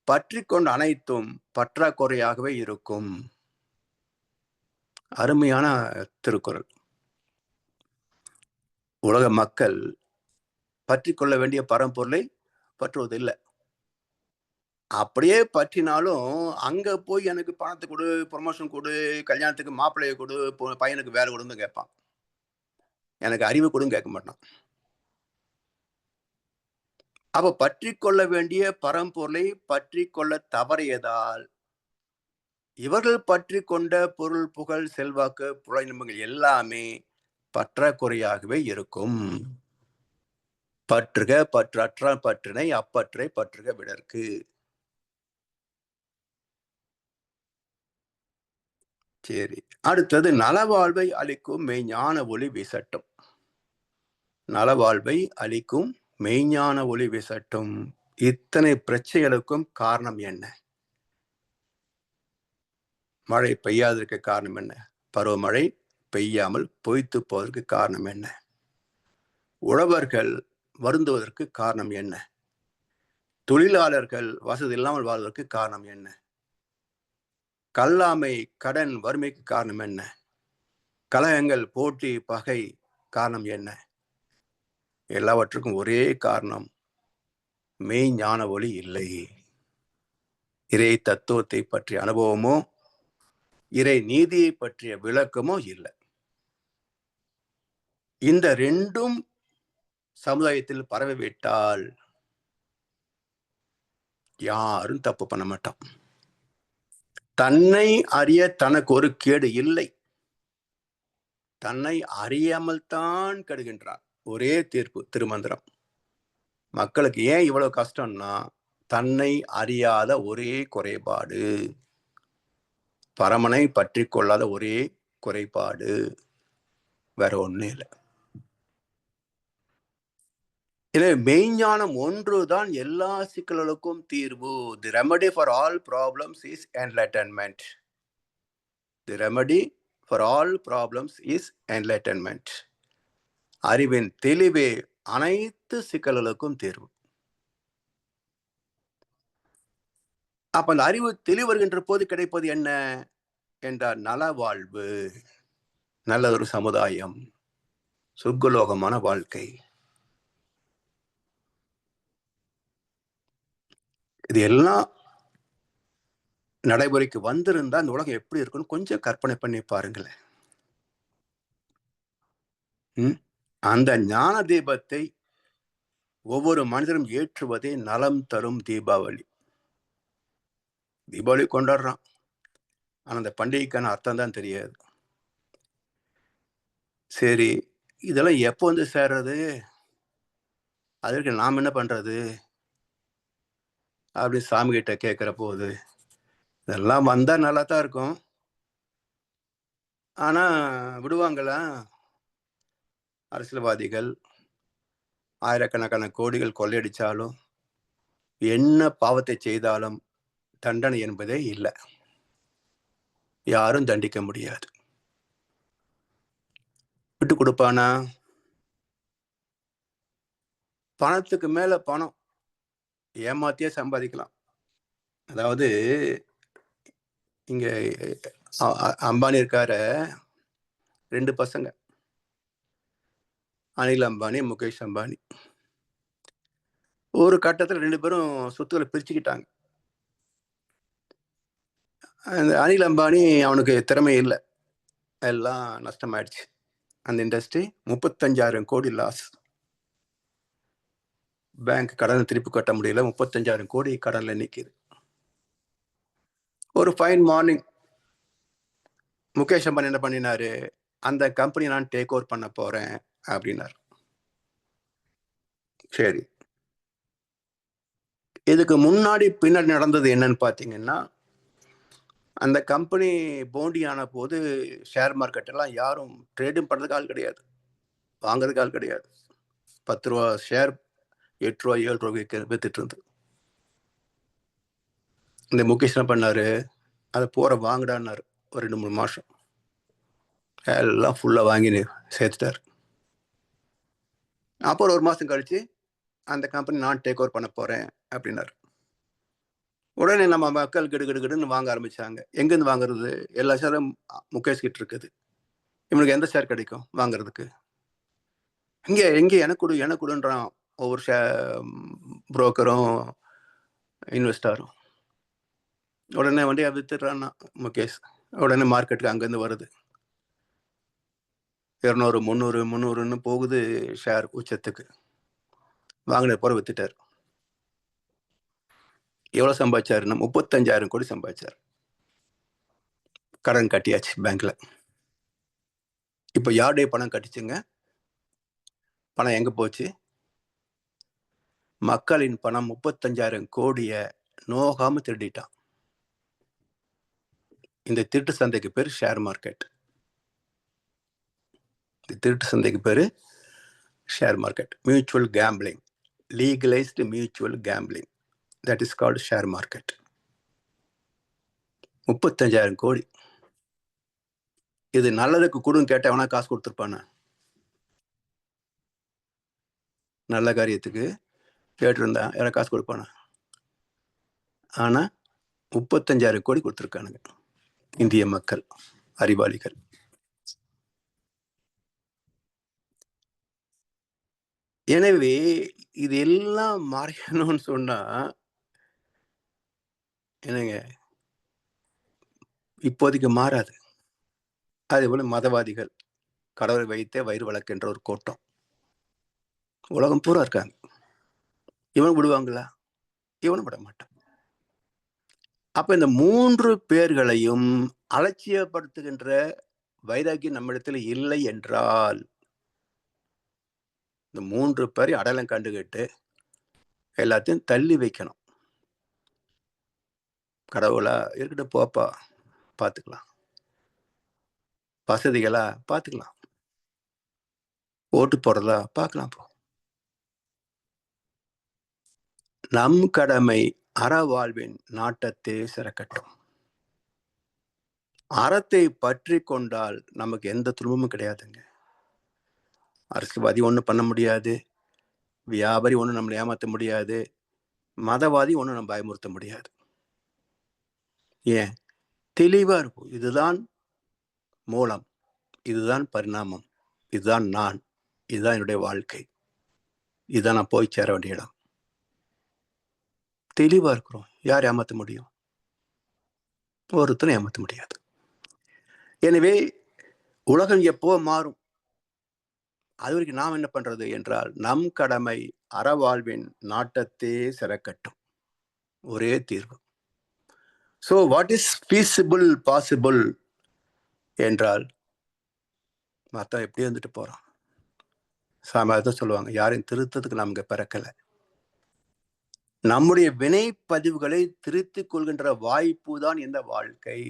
பற்றி கொண்ட அனைத்தும் பற்றாக்குறையாகவே இருக்கும். அருமையான திருக்குறள். உலக மக்கள் பற்றி கொள்ள வேண்டிய பரம்பொருளை பற்றுவதில்லை. அப்படியே பற்றினாலும் அங்க போய் எனக்கு பணத்தை கொடு, ப்ரொமோஷன் கொடு, கல்யாணத்துக்கு மாப்பிள்ளையை கொடு, பையனுக்கு வேலை கொடுன்னு கேட்பான். எனக்கு அறிவு கொடுன்னு கேட்க மாட்டான். அப்ப பற்றி கொள்ள வேண்டிய பரம்பொருளை பற்றி கொள்ள தவறியதால் இவர்கள் பற்றி கொண்ட பொருள், புகழ், செல்வாக்கு, புலனின்பங்கள் எல்லாமே பற்றாக்குறையாகவே இருக்கும். பற்றுக பற்றற்ற பற்றினை அப்பற்றை பற்றுக விடற்கு. சரி, அடுத்தது நலவாழ்வை அளிக்கும் மெய்ஞான ஒளி வீசட்டும். நலவாழ்வை அளிக்கும் மெய்ஞான ஒளி வீசட்டும். இத்தனை பிரச்சனைகளுக்கும் காரணம் என்ன? மழை பெய்யாததற்கு காரணம் என்ன? பருவமழை பெய்யாமல் பொய்த்து போவதற்கு காரணம் என்ன? உழவர்கள் வருந்துவதற்கு காரணம் என்ன? தொழிலாளர்கள் வசதி இல்லாமல் வாழ்வதற்கு காரணம் என்ன? கல்லாமை, கடன், வறுமைக்கு காரணம் என்ன? கலகங்கள், போட்டி, பகை காரணம் என்ன? எல்லாவற்றுக்கும் ஒரே காரணம், மெய் ஞான ஒளி இல்லை. இறை தத்துவத்தை பற்றிய அனுபவமோ இறை நீதியை பற்றிய விளக்கமோ இல்லை. இந்த ரெண்டும் சமுதாயத்தில் பரவிவிட்டால் யாரும் தப்பு பண்ண மாட்டான். தன்னை அறிய தனக்கு ஒரு கேடு இல்லை. தன்னை அறியாமல் தான் கெடுகின்றான். ஒரே தீர்ப்பு திருமந்திரம். மக்களுக்கு ஏன் இவ்வளவு கஷ்டம்னா, தன்னை அறியாத ஒரே குறைபாடு, பரமனை பற்றி கொள்ளாத ஒரே குறைபாடு, வேற ஒண்ணு இல்லை. எனவே மெய்ஞானம் ஒன்றுதான் எல்லா சிக்கல்களுக்கும் தீர்வு. The remedy for all problems is enlightenment. The remedy for all problems is enlightenment. அறிவின் தெளிவே அனைத்து சிக்கல்களுக்கும் தீர்வு. அப்ப அந்த அறிவு தெளிவு வருகின்ற போது கிடைப்பது என்ன என்றால் நலவாழ்வு, நல்லதொரு சமுதாயம், சொர்க்கலோகமான வாழ்க்கை. இது எல்லாம் நடைமுறைக்கு வந்திருந்தா இந்த உலகம் எப்படி இருக்குன்னு கொஞ்சம் கற்பனை பண்ணி பாருங்களேன். அந்த ஞான தீபத்தை ஒவ்வொரு மனிதனும் ஏற்றுவதே நலம் தரும் தீபாவளி. தீபாவளி கொண்டாடுறான், ஆனா அந்த பண்டிகைக்கான அர்த்தம் தான் தெரியாது. சரி, இதெல்லாம் எப்போ வந்து சேர்றது, அதற்கு நாம் என்ன பண்றது அப்படி சாமி கிட்ட கேட்கிற போது, இதெல்லாம் வந்தா நல்லா தான் இருக்கும். ஆனா விடுவாங்களா? அரசியல்வாதிகள் ஆயிரக்கணக்கான கோடிகள் கொள்ளையடிச்சாலும், என்ன பாவத்தை செய்தாலும் தண்டனை என்பதே இல்லை. யாரும் தண்டிக்க முடியாது. விட்டு கொடுப்பானா? பணத்துக்கு மேல பணம் ஏமாத்தியே சம்பாதிக்கலாம். அதாவது இங்க அம்பானி இருக்காரு, 2 பசங்க, அனில் அம்பானி, முகேஷ் அம்பானி. ஒரு கட்டத்துல 2 பேரும் சொத்துக்களை பிரிச்சுக்கிட்டாங்க. அந்த அனில் அம்பானி அவனுக்கு திறமை இல்லை, எல்லாம் நஷ்டமாயிடுச்சு. அந்த இண்டஸ்ட்ரி 35,000 கோடி லாஸ். பேங்க் கடனை திருப்பி கட்ட முடியல, 35,000 கோடி கடன்ல நிக்குது. ஒரு ஃபைன் மார்னிங் முகேஷ் அம்பானி என்ன பண்ணினாரு, அந்த கம்பெனி நான் டேக் ஓவர் பண்ண போறேன் அப்படின்னாரு. சரி, இதுக்கு முன்னாடி பின்னாடி நடந்தது என்னன்னு பாத்தீங்கன்னா, அந்த கம்பெனி போண்டி ஆன போது ஷேர் மார்க்கெட் எல்லாம் யாரும் ட்ரேடும் பண்றதுக்கு ஆள் கிடையாது, வாங்குறதுக்கு ஆள் கிடையாது. 10 ரூபா ஷேர் 8 ரூபா 7 ரூபாய்க்கு வித்துட்டு இருந்து. இந்த முகேஷ் என்ன பண்ணாரு, அதை போற வாங்குடான்னாரு. ஒரு 2-3 மாசம் எல்லாம் ஃபுல்லா வாங்கி சேர்த்துட்டாரு. அப்புறம் 1 மாசம் கழிச்சு அந்த கம்பெனி நான் டேக் ஓவர் பண்ண போறேன் அப்படின்னாரு. உடனே நம்ம மக்கள் கிடுகிடுன்னு வாங்க ஆரம்பிச்சாங்க. எங்கேருந்து வாங்குறது? எல்லா ஷேரும் முகேஷ் கிட்ட இருக்குது. இவனுக்கு எந்த ஷேர் கிடைக்கும் வாங்குறதுக்கு? இங்க எங்க எனக்கு கொடுன்றான் ஒவ்வொரு புரோக்கரும் இன்வெஸ்டரும். உடனே வண்டியை வித்துடுறான்னா முகேஷ். உடனே மார்க்கெட்டுக்கு அங்கேருந்து வருது 200, 300, 300ன்னு போகுது ஷேர் உச்சத்துக்கு. வாங்கின போற வித்துட்டார். எவ்வளவு சம்பாதிச்சாருன்னா 35,000 கோடி சம்பாதிச்சார். கடன் கட்டியாச்சு பேங்க்ல. இப்ப யாருடைய பணம் கட்டிச்சுங்க? பணம் எங்க போச்சு? மக்களின் பணம் 35,000 கோடிய நோகாம திருடிட்டான். இந்த திருட்டு சந்தைக்கு பேரு ஷேர் மார்க்கெட். இந்த திருட்டு சந்தைக்கு பேரு share market. Mutual gambling, legalised mutual gambling, that is called share market. 35,000 கோடி. இது நல்லதுக்கு கொடுன்னு கேட்ட எவனா காசு கொடுத்துருப்பானா? நல்ல காரியத்துக்கு கேட்டிருந்தா யாரா காசு கொடுப்பானா? ஆனா 35,000 கோடி கொடுத்துருக்கானுங்க இந்திய மக்கள், அறிவாளிகள். எனவே இது எல்லாம் மறையணும்னு சொன்னா என்னங்க, இப்போதைக்கு மாறாது. அதே போல மதவாதிகள், கடவுளை வைத்தே வயிறு வழக்குன்ற ஒரு கூட்டம் உலகம் பூரா இருக்காங்க. இவன் விடுவாங்களா? இவனும் விட மாட்டான். அப்ப இந்த 3 பேர்களையும் அலட்சியப்படுத்துகின்ற வைராக்கியம் நம்மிடத்தில் இல்லை என்றால், இந்த 3 பேரையும் அடையாளம் கண்டுகிட்டு எல்லாத்தையும் தள்ளி வைக்கணும். கடவுளா இருக்கட்டும் போப்பா, பார்த்துக்கலாம். வசதிகளா பார்த்துக்கலாம். ஓட்டு போடுறதா பார்க்கலாம் போ. நம் கடமை அறவாழ்வின் நாட்டத்தே சிறக்கட்டும். அறத்தை பற்றி கொண்டால் நமக்கு எந்த துன்பமும் கிடையாதுங்க. அரசியல்வாதி ஒன்றும் பண்ண முடியாது, வியாபாரி ஒன்றும் நம்மளை ஏமாற்ற முடியாது, மதவாதி ஒன்றும் நம்ம பயமுறுத்த முடியாது. ஏன்? தெளிவா இருக்கும். இதுதான் மூலம், இதுதான் பரிணாமம், இதுதான் நான், இதுதான் என்னுடைய வாழ்க்கை, இதுதான் நான் போய் சேர வேண்டிய இடம். தெளிவா இருக்கிறோம். யார் ஏமாற்ற முடியும்? ஒருத்தரும் ஏமாற்ற முடியாது. எனவே உலகம் எப்போ மாறும், அது வரைக்கும் நாம் என்ன பண்றது என்றால், நம் கடமை அறவாழ்வின் நாட்டத்தே சிறக்கட்டும். ஒரே தீர்வு. So what is feasible possible என்றால் மற்ற எப்படி வந்துட்டு போறோம். சாமானியத்தை சொல்லுவாங்க, யாரையும் திருத்தத்துக்கு நமக்கு பிறக்கலை. நம்முடைய வினை பதிவுகளை திருத்திக் கொள்கின்ற வாய்ப்பு தான் இந்த வாழ்க்கை.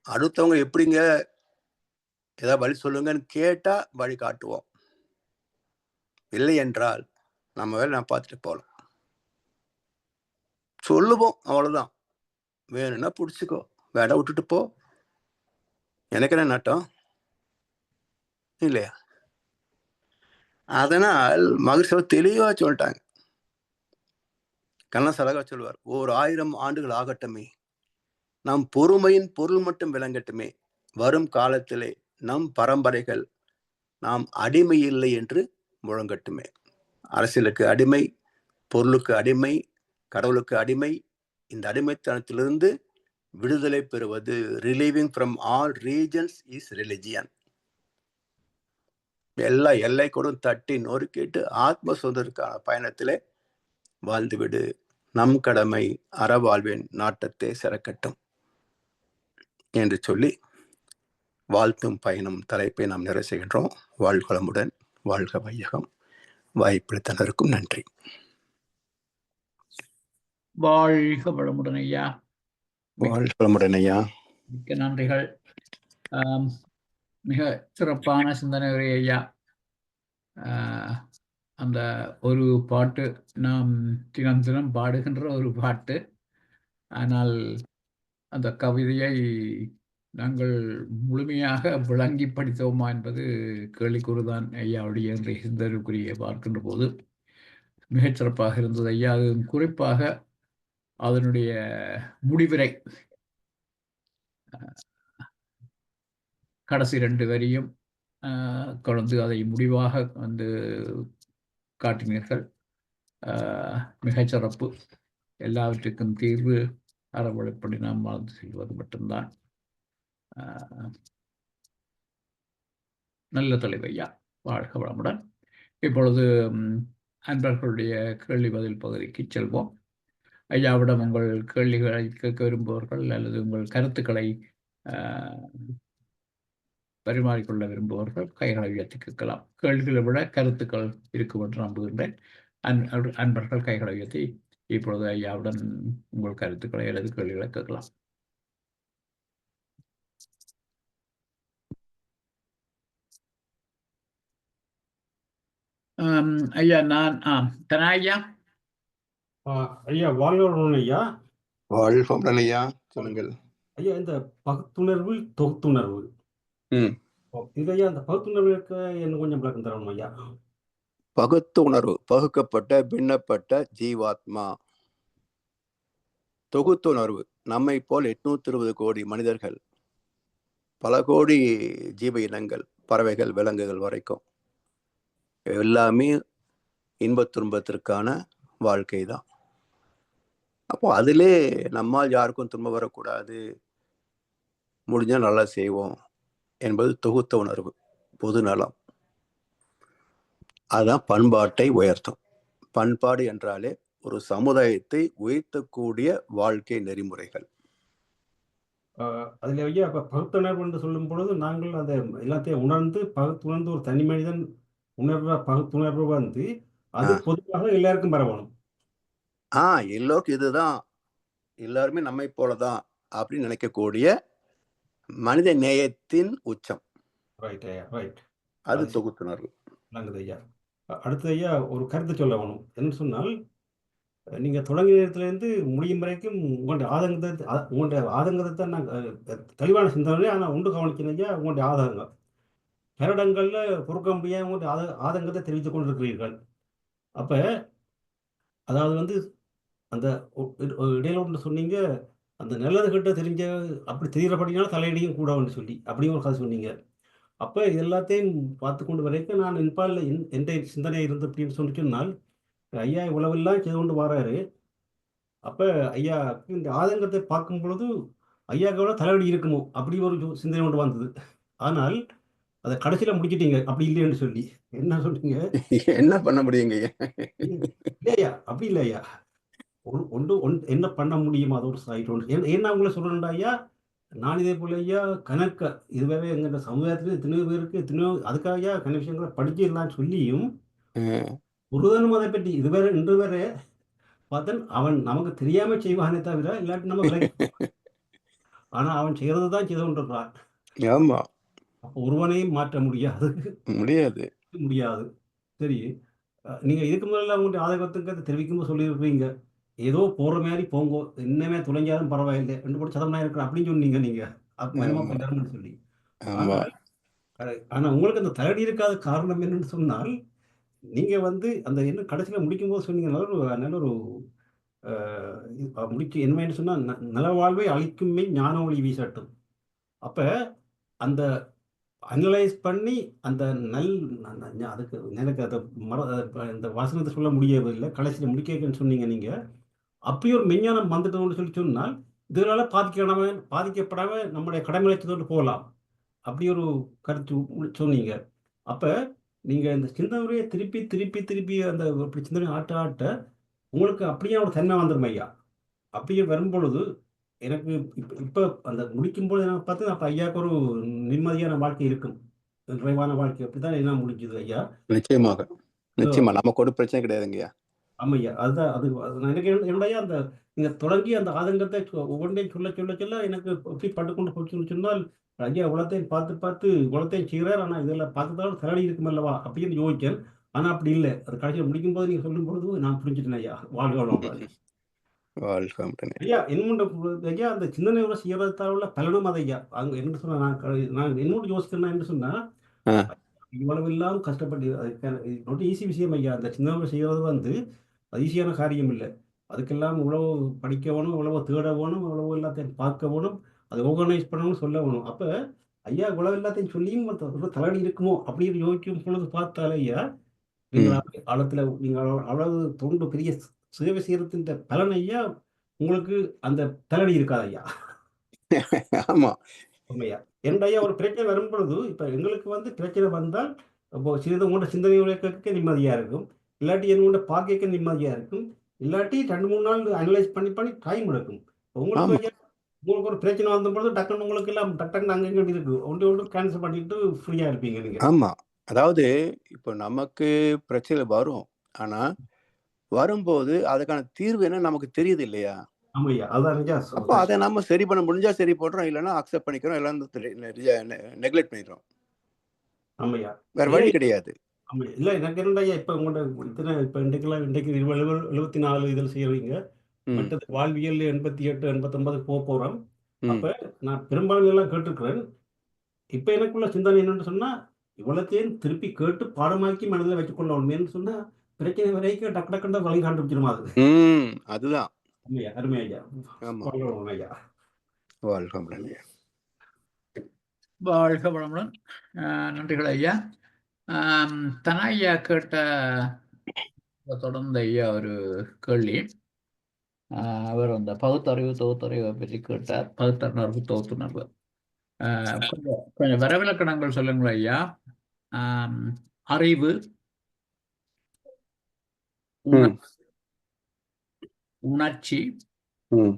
அடுத்தவங்க எப்படிங்க ஏதாவது வழி சொல்லுங்கன்னு கேட்டா வழி காட்டுவோம். இல்லை என்றால் நம்ம வேலை நான் பார்த்துட்டு போகலாம். சொல்லுவோம், அவ்வளவுதான். வேணும்னா பிடிச்சிக்கோ, வேட விட்டுட்டு போ, எனக்கு என்ன நட்டம் இல்லையா? அதனால் மகிழ்ச்சியாக தெளிவா சொல்லிட்டாங்க. கண்ணன் அழகா சொல்லுவார், 1000 ஆண்டுகள் ஆகட்டுமே, நம் பொறுமையின் பொருள் மட்டும் விளங்கட்டுமே, வரும் காலத்திலே நம் பரம்பரைகள் நாம் அடிமை இல்லை என்று முழங்கட்டுமே. அரசியலுக்கு அடிமை, பொருளுக்கு அடிமை, கடவுளுக்கு அடிமை. இந்த அடிமைத்தனத்திலிருந்து விடுதலை பெறுவது, relieving from all regions is religion. எல்லா எல்லை கூட தட்டி நொறுக்கிட்டு ஆத்ம சுதந்திரக்கான பயணத்திலே வாழ்ந்துவிடு. நம் கடமை அறவாழ்வின் நாட்டத்தை சிறக்கட்டும் என்று சொல்லி வாழ்த்தும் பயணம் தலைப்பை நாம் நிறைவு செய்கின்றோம். வாழ்வளமுடன், வாழ்க வையகம். வாய்ப்பளித்தனருக்கும் நன்றி. வாழ்க வளமுடன் ஐயா. வாழ்க வளமுடன் ஐயா. மிக்க நன்றிகள். மிக சிறப்பான சிந்தனை உரை ஐயா. அந்த ஒரு பாட்டு நாம் தினம் தினம் பாடுகின்ற ஒரு பாட்டு. ஆனால் அந்த கவிதையை நாங்கள் முழுமையாக விளங்கி படித்தோமா என்பது கேள்விக்குறிதான் ஐயாவுடைய சிந்தனைக்குரிய பார்க்கின்ற போது. மிகச் சிறப்பாக இருந்தது ஐயா. அது குறிப்பாக அதனுடைய முடிவுரை, கடைசி 2 வரியும் கொண்டு அதை முடிவாக வந்து காட்டினீர்கள். மிகச் சிறப்பு. எல்லாவற்றுக்கும் தீர்வு அறவழிப்படி நாம் வாழ்ந்து செல்வது மட்டும்தான். நல்ல தலைவையா, வாழ்க வளமுடன். இப்பொழுது அன்பர்களுடைய கேள்வி பதில் பகுதிக்கு செல்வோம். ஐயாவிடம் உங்கள் கேள்விகளை கேட்க விரும்புபவர்கள் அல்லது உங்கள் கருத்துக்களை பரிமாறிக்கொள்ள விரும்புபவர்கள் கைகளை உயர்த்தி கேட்கலாம். கேள்விகளை விட கருத்துக்கள் இருக்கும் என்று நம்புகின்றேன். அன்பர்கள் கைகளை உயர்த்தி இப்பொழுது ஐயாவுடன் உங்கள் கருத்துக்களை அல்லது கேள்விகளை கேட்கலாம். ஐயா, நான் தனா ஐயா. ஐயா வாழ்வளமுடன் ஐயா. வாழ்வளமுடன் ஐயா, சொல்லுங்கள் ஐயா. இந்த பகுத்துணர்வு, தொகுத்துணர்வு, இதையா அந்த பகுத்துணர்வுக்கு என்ன கொஞ்சம் விளக்கம் தரணும் ஐயா. பகுத்து உணர்வு, பகுக்கப்பட்ட பின்னப்பட்ட ஜீவாத்மா. தொகுத்துணர்வு, நம்மை போல் 820 கோடி மனிதர்கள், பல கோடி ஜீவ இனங்கள், பறவைகள், விலங்குகள் வரைக்கும் எல்லாமே இன்பத் துன்பத்திற்கான வாழ்க்கை தான். அப்போ அதிலே நம்மால் யாருக்கும் துன்பம் வரக்கூடாது, முடிஞ்சா நல்லா செய்வோம் என்பது தொகுத்த உணர்வு, பொது நலம். அதுதான் பண்பாட்டை உயர்த்தும். பண்பாடு என்றாலே ஒரு சமுதாயத்தை உயர்த்தக்கூடிய வாழ்க்கை நெறிமுறைகள். அதுல ஐயா இப்ப பகுத்துணர்வு என்று சொல்லும் பொழுது நாங்கள் அதை எல்லாத்தையும் உணர்ந்து பகுத்துணர்ந்து ஒரு தனி மனிதன் பகுத்துணர்வு வந்து அது பொதுவாக எல்லாருக்கும் பரவணும். எல்லோருக்கும் இதுதான், எல்லாருமே நம்மை போலதான் அப்படின்னு நினைக்கக்கூடிய மனித நேயத்தின் உச்சம். அது தொகுத்துணர்வு. நல்லது ஐயா. அடுத்தது ஐயா, ஒரு கருத்து சொல்ல வேணும். என்ன சொன்னால், நீங்க தொடங்கிய நேரத்திலேருந்து முடியும் வரைக்கும் உங்களுடைய ஆதங்கத்தை தான் நாங்கள் தெளிவான சிந்தனை. ஆனால் உண்டு கவனிக்கணும் ஐயா, உங்களுடைய ஆதங்கம் பெருடங்கள்ல பொறுக்க முடியாத உங்களுடைய ஆதங்கத்தை தெரிவித்துக் கொண்டிருக்கிறீர்கள். அப்ப அதாவது வந்து அந்த இடையில ஒன்று சொன்னீங்க, அந்த நல்லது கிட்ட தெரிஞ்ச அப்படி தெரிகிறபடினால தலையடியும் கூடன்னு சொல்லி அப்படியும் ஒரு கதை சொன்னீங்க. அப்போ இது எல்லாத்தையும் பார்த்து கொண்டு வரைக்கும் நான் இன்பாலில் என்ற சிந்தனை இருந்து அப்படின்னு சொன்னால், ஐயா இவ்வளவெல்லாம் செய்து கொண்டு வராரு. அப்போ ஐயா இந்த ஆதங்கத்தை பார்க்கும் பொழுது ஐயாவுக்கு எவ்வளோ தலைவலி இருக்குமோ அப்படி ஒரு சிந்தனை கொண்டு வந்தது. ஆனால் அதை கடைசியில் முடிச்சிட்டீங்க அப்படி இல்லைன்னு சொல்லி. என்ன சொல்றீங்க? என்ன பண்ண முடியுங்க? இல்லையா, அப்படி இல்லையா. என்ன பண்ண முடியும், அது ஒரு சைட் ஒன்று. ஏன்னா உங்களை சொல்றேன்டா ஐயா, நான் இதே போல ஐயா கணக்க இதுவரை எங்க சமுதாயத்துல எத்தனையோ பேருக்கு எத்தனையோ அதுக்காக ஐயா கண விஷயங்களை படிச்சிடலாம் சொல்லியும் ஒருவனும் அதை பற்றி இதுவரை இன்று வரை பார்த்தன் அவன் நமக்கு தெரியாம செய்வானே தவிர இல்லாட்டி நம்ம விலைக்கு ஆனா அவன் செய்யறது தான் செய்து கொண்டிருக்கிறான். ஆமா, அப்போ ஒருவனையும் மாற்ற முடியாது. முடியாது. முடியாது. சரி. நீங்க இதுக்கு முதல்ல உங்களுடைய ஆதங்கத்துக்கு தெரிவிக்கும்போது சொல்லியிருக்கிறீங்க. ஏதோ போற மாரி போங்கோ. இன்னமே தொலைஞ்சாலும் பரவாயில்லை. 2 கோடி சதம்னா இருக்கிறேன் அப்படின்னு சொன்னீங்க நீங்க. மனமா ஆமா, போயிட்டாருன்னு சொல்லி. ஆமா. ஆனால் ஆனா உங்களுக்கு அந்த தகுதி இருக்காத காரணம் என்னன்னு சொன்னால், நீங்க வந்து அந்த என்ன கடைசியில முடிக்கும்போது சொன்னீங்க நல்ல ஒரு முடிக்க என்னன்னு சொன்னா, நலவாழ்வை அளிக்கும்மே ஞான ஒளி வீசட்டும். அப்ப அந்த அனலைஸ் பண்ணி அந்த நல் ந ந அதுக்கு எனக்கு அத இந்த வசனத்த சொல்ல முடியவில்லை. கடைசியில முடிக்கன்னு சொன்னீங்க நீங்க. அப்படி ஒரு மெஞ்ஞானம் வந்துட்டோம்னு சொல்லி சொன்னால், இதனால பாதிக்கப்படாம நம்முடைய கடமைகளை செய்துட்டு போகலாம். அப்படி ஒரு கருத்து சொன்னீங்க. அப்ப நீங்க இந்த சிந்தனைய திருப்பி, திருப்பி, திருப்பி அந்த அப்படி சிந்தனை ஆட்ட, ஆட்ட உங்களுக்கு அப்படியே ஒரு தன்மை வந்துரும் ஐயா. அப்படியே வரும்பொழுது, எனக்கு இப்ப இப்ப அந்த முடிக்கும்போது எனக்கு பார்த்தா, அப்ப ஐயாவுக்கு ஒரு நிம்மதியான வாழ்க்கை இருக்கும். நிறைவான வாழ்க்கை. அப்படித்தான் எல்லாம் முடிஞ்சுது ஐயா. நிச்சயமாக. நிச்சயமா. நமக்கு ஒரு பிரச்சனை கிடையாதுங்கய்யா. ஆமாய்யா. அதுதான் அது அது எனக்கு என்னுடைய அந்த நீங்க தொடங்கி அந்த ஆதங்கத்தை ஒவ்வொன்றையும் சொல்ல, சொல்ல, சொல்ல எனக்கு எப்படி பட்டுக்கொண்டு போச்சுன்னு சொன்னால், ஐயா இவ்வளத்தையும் பார்த்து, பார்த்து இவ்வளத்தையும் செய்றார். ஆனா இதில பார்த்துதான் தலடி இருக்கும் அல்லவா? அப்படின்னு யோசிச்சேன். ஆனா அப்படி இல்ல. அது கடைசியில முடிக்கும்போது நீங்க சொல்லும்பொழுது நான் புரிஞ்சுட்டேன் ஐயா. வாழ்க வளமுடன். வாழ்க வளமுடன். ஐயா இன்னொன்று ஐயா அந்த சிந்தனையோட செய்யறதால உள்ள பலனும் அது ஐயா. அங்க என்ன சொன்னா நான் இன்னொன்று யோசிக்கிறேன்னா என்ன சொன்னா, ஆ. இவ்வளவு எல்லாம் கஷ்டப்பட்டு நாட் ஈஸி விஷயம் ஐயா. அந்த சின்னவங்க செய்றது வந்து அது ஈஸியான காரியம் இல்ல. அதுக்கெல்லாம் இவ்வளவு படிக்க வேணும், இவ்வளவு தேட வேணும், இவ்வளவு எல்லாத்தையும் பார்க்க வேணும், அதை ஆர்கனைஸ் பண்ணணும்னு சொல்ல வேணும். அப்ப ஐயா இவ்வளவு எல்லாத்தையும் சொல்லியும் ஒரு தலைவலி இருக்குமோ அப்படின்னு யோசிக்கும் பொழுது பார்த்தாலே ஐயா, நீங்கள் ம். ஆழத்துல நீங்க அளவு தொண்டு பெரிய சேவை செய்யறதின் பலன் ஐயா, உங்களுக்கு அந்த தலைவலி இருக்காது ஐயா. ஆமா. உண்மையா. ஏன்டா ஐயா ஒரு பிரச்சனை வரும்பொழுது, இப்ப எங்களுக்கு வந்து பிரச்சனை வந்தால், அப்போ சிறிது உங்களோட சிந்தனை உழைக்கிறதுக்கு நிம்மதியா இருக்கும். இல்லாட்டி என்னோட பார்க்கைக்கு நிம்மதியா இருக்கும். இல்லாட்டி 2, 3 நாள் அனலைஸ் பண்ணி, பண்ணி டைம் எடுக்கும். உங்களுக்கு ஆமா, ஐயா உங்களுக்கு ஒரு பிரச்சனை வந்தபொழுது டக்குன்னு உங்களுக்கு எல்லாம் டக் டக்குன்னு அங்க இங்க இருக்கு. ஒன்று ஒன்று கேன்சல் பண்ணிட்டு ஃப்ரீயா இருப்பீங்க நீங்க. ஆமா. அதாவது இப்போ நமக்கு பிரச்சனை வரும். ஆனா, வரும்போது அதுக்கான தீர்வு என்னன்னு நமக்கு தெரியுது இல்லையா? ஆமாய்யா. அதான் ஐயா அப்ப அத நம்ம சரி பண்ண முடிஞ்சா சரி பண்றோம். இல்லன்னா அக்செப்ட் பண்ணிக்கிறோம். இல்லன்னா நெக்லெக்ட் பண்ணிடுறோம். ஆமாய்யா. வேற ஐயா வழி கிடையாது. ஆமா. இல்ல எனக்கு என்னடா ஐயா இப்ப உங்களோட இத்தனை இப்ப இன்றைக்கு 74 இதில செய்றீங்க. ம், மற்றது வாழ்வியல் 88, 89 போறோம். ம். அப்ப நான் பெரும்பாலும் எல்லாம் கேட்டுருக்கிறேன். இப்ப எனக்குள்ள சிந்தனை என்னன்னு சொன்னா, இவ்வளத்தையும் திருப்பி கேட்டு பாடமாக்கி மனதில வச்சுக்கொள்ளணுமேன்னு சொன்னா, பிரச்சனை வரைக்கும் டக்கு டக்குன்னு தான் வழி கண்டுபிடிச்சிருமா அது. ம். அதுதான். உண்மையா, அருமை ஐயா. ஆமா. வாழ்க ஐயா. வாழ்க வளமுடன். வாழ்க வளமுடன். நன்றிகள் ஐயா. தனாய்யா கேட்ட தொடர்ந்த ஐயா ஒரு கேள்வி. அவர் அந்த பகுத்தறிவு தொகுத்தறிவை பற்றி கேட்டார். பகுத்தறிவு தொகுத்துணர்வு. கொஞ்சம் வரவிலக்கணங்கள் சொல்லுங்களேன் ஐயா. அறிவு, ம், உணர்ச்சி, ம்.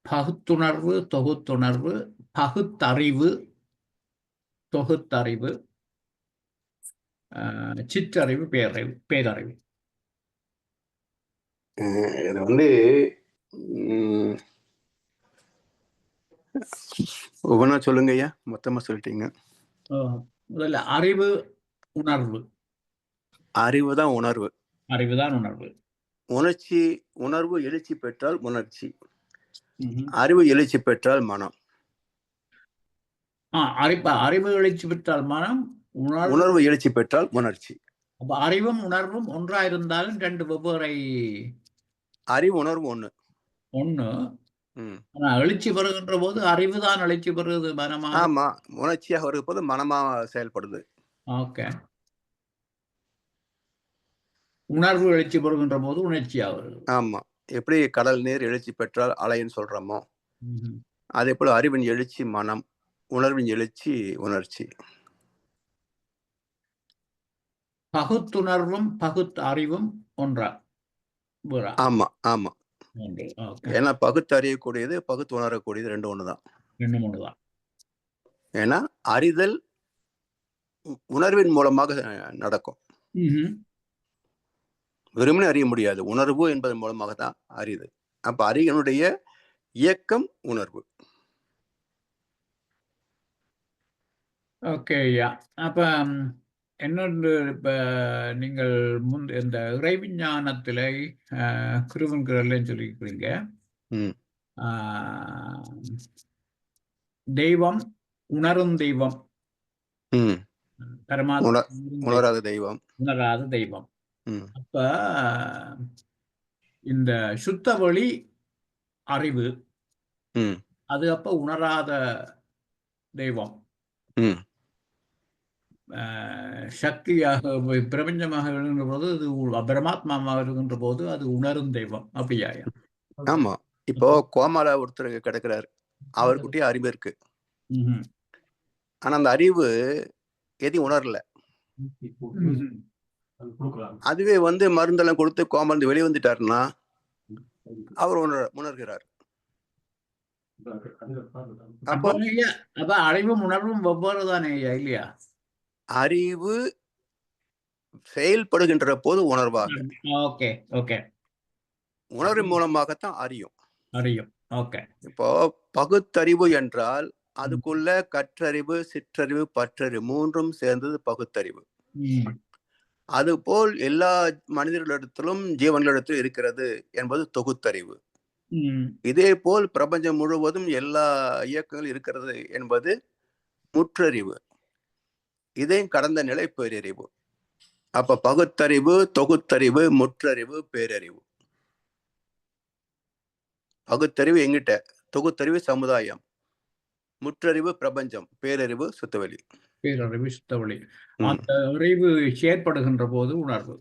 பகுத்துணர்வு, தொகுத்துணர்வு, பகுத்தறிவு, தொகுத்தறிவு, சிற்றறிவு, பேரறிவு. இது வந்து ம், ஒவ்வொன்றா சொல்லுங்க ஐயா. மொத்தமா சொல்லிட்டீங்க. முதல்ல அறிவு, உணர்வு. அறிவு தான் உணர்வு. அறிவுதான் உணர்வு. உணர்வு எழுச்சி பெற்றால் உணர்ச்சி. ம்ஹும். அறிவு எழுச்சி பெற்றால் மனம். அறிவு எழுச்சி பெற்றால் மனம், உணர்வு எழுச்சி பெற்றால் உணர்ச்சி. அப்ப அறிவும் உணர்வும் ஒன்றா இருந்தாலும் 2 வெவ்வேறை. அறிவு உணர்வு ஒண்ணு. ஆனா எழுச்சி பெறுகின்ற போது அறிவுதான் எழுச்சி பெறுகிறது மனமா. ஆமா, உணர்ச்சியாக வருகிற போது மனமா செயல்படுது. ஓகே. உணர்வு எழுச்சி பெறுகின்ற போது உணர்ச்சியா வருது. ஆமா. எப்படி கடல் நீர் எழுச்சி பெற்றால் அலைன்னு சொல்றோமோ, ம்ஹும். அதே போல அறிவின் எழுச்சி மனம், உணர்வின் எழுச்சி உணர்ச்சி. பகுத்துணர்வும் பகுத்தறிவும் ஒன்றா. வேறா? ஆமா ஆமா. மூன்று. ஓகே. ஏன்னா பகுத்தறியக்கூடியது பகுத்து உணரக்கூடியது ரெண்டு ஒண்ணுதான். 2, 3 தான். ஏன்னா அறிதல் உணர்வின் மூலமாக நடக்கும். ம்ஹ்ம். வெறுமனே அறிய முடியாது. உணர்வு என்பதன் மூலமாக தான் அறியுது. அப்ப அறிவினுடைய இயக்கம் உணர்வு. ஓகே ஐயா. அப்ப இன்னொன்று இப்ப நீங்கள் இந்த இறைவிஞ்ஞானத்திலே குருவன்கிறல்லைன்னு சொல்லியிருக்கிறீங்க. ம். ஆ, தெய்வம் உணரும் தெய்வம், ம். பரமாத்மா உண- உணரும் தெய்வம், உணராத தெய்வம். உணராத தெய்வம். ம். அப்ப இந்த சுத்த வழி அறிவு, ம். அது அப்ப உணராத தெய்வம். ம். சக்தியாக பிரபஞ்சமாக இருக்கின்ற போது அது பரமாத்மாவாக இருக்கின்ற போது அது உணரும் தெய்வம். அப்படியா? ஆமா. இப்போ கோமால ஒருத்தர் கிடக்கிறாரு, அவருக்குட்டியே அறிவு இருக்கு. ம்ஹும். ஆனா அந்த அறிவு எதையும் உணரல. ம்ஹும். அதுவே மருந்தெல்லாம் கொடுத்து கோமால வெளியே வந்துட்டாருன்னா அவர் உணர்கிறார். அப்போ அப்ப அறிவும் உணர்வும் வெவ்வேறு தானே இல்லையா? அறிவு செயல்படுகின்ற போது உணர்வாக, ஓகே ஓகே. உணர்வு மூலமாகத்தான் அறியும். அறியும். ஓகே. இப்போ பகுத்தறிவு என்றால் அதுக்குள்ள கற்றறிவு, சிற்றறிவு, பற்றறிவு மூன்றும் சேர்ந்தது பகுத்தறிவு. அதுபோல் எல்லா மனிதர்களிடத்திலும் ஜீவன்களிடத்திலும் இருக்கிறது என்பது தொகுத்தறிவு. இதே போல் பிரபஞ்சம் முழுவதும் எல்லா இயக்கங்களும் இருக்கிறது என்பது முற்றறிவு. இதையும் கடந்த நிலை பேரறிவு. அப்ப பகுத்தறிவு, தொகுத்தறிவு, முற்றறிவு, பேரறிவு. பகுத்தறிவு எங்கிட்ட, தொகுத்தறிவு சமுதாயம், முற்றறிவு பிரபஞ்சம், பேரறிவு சுத்தவெளி. பேரறிவு சுத்தவெளி. அந்த அறிவு செயற்படுகின்ற போது உணர்வு.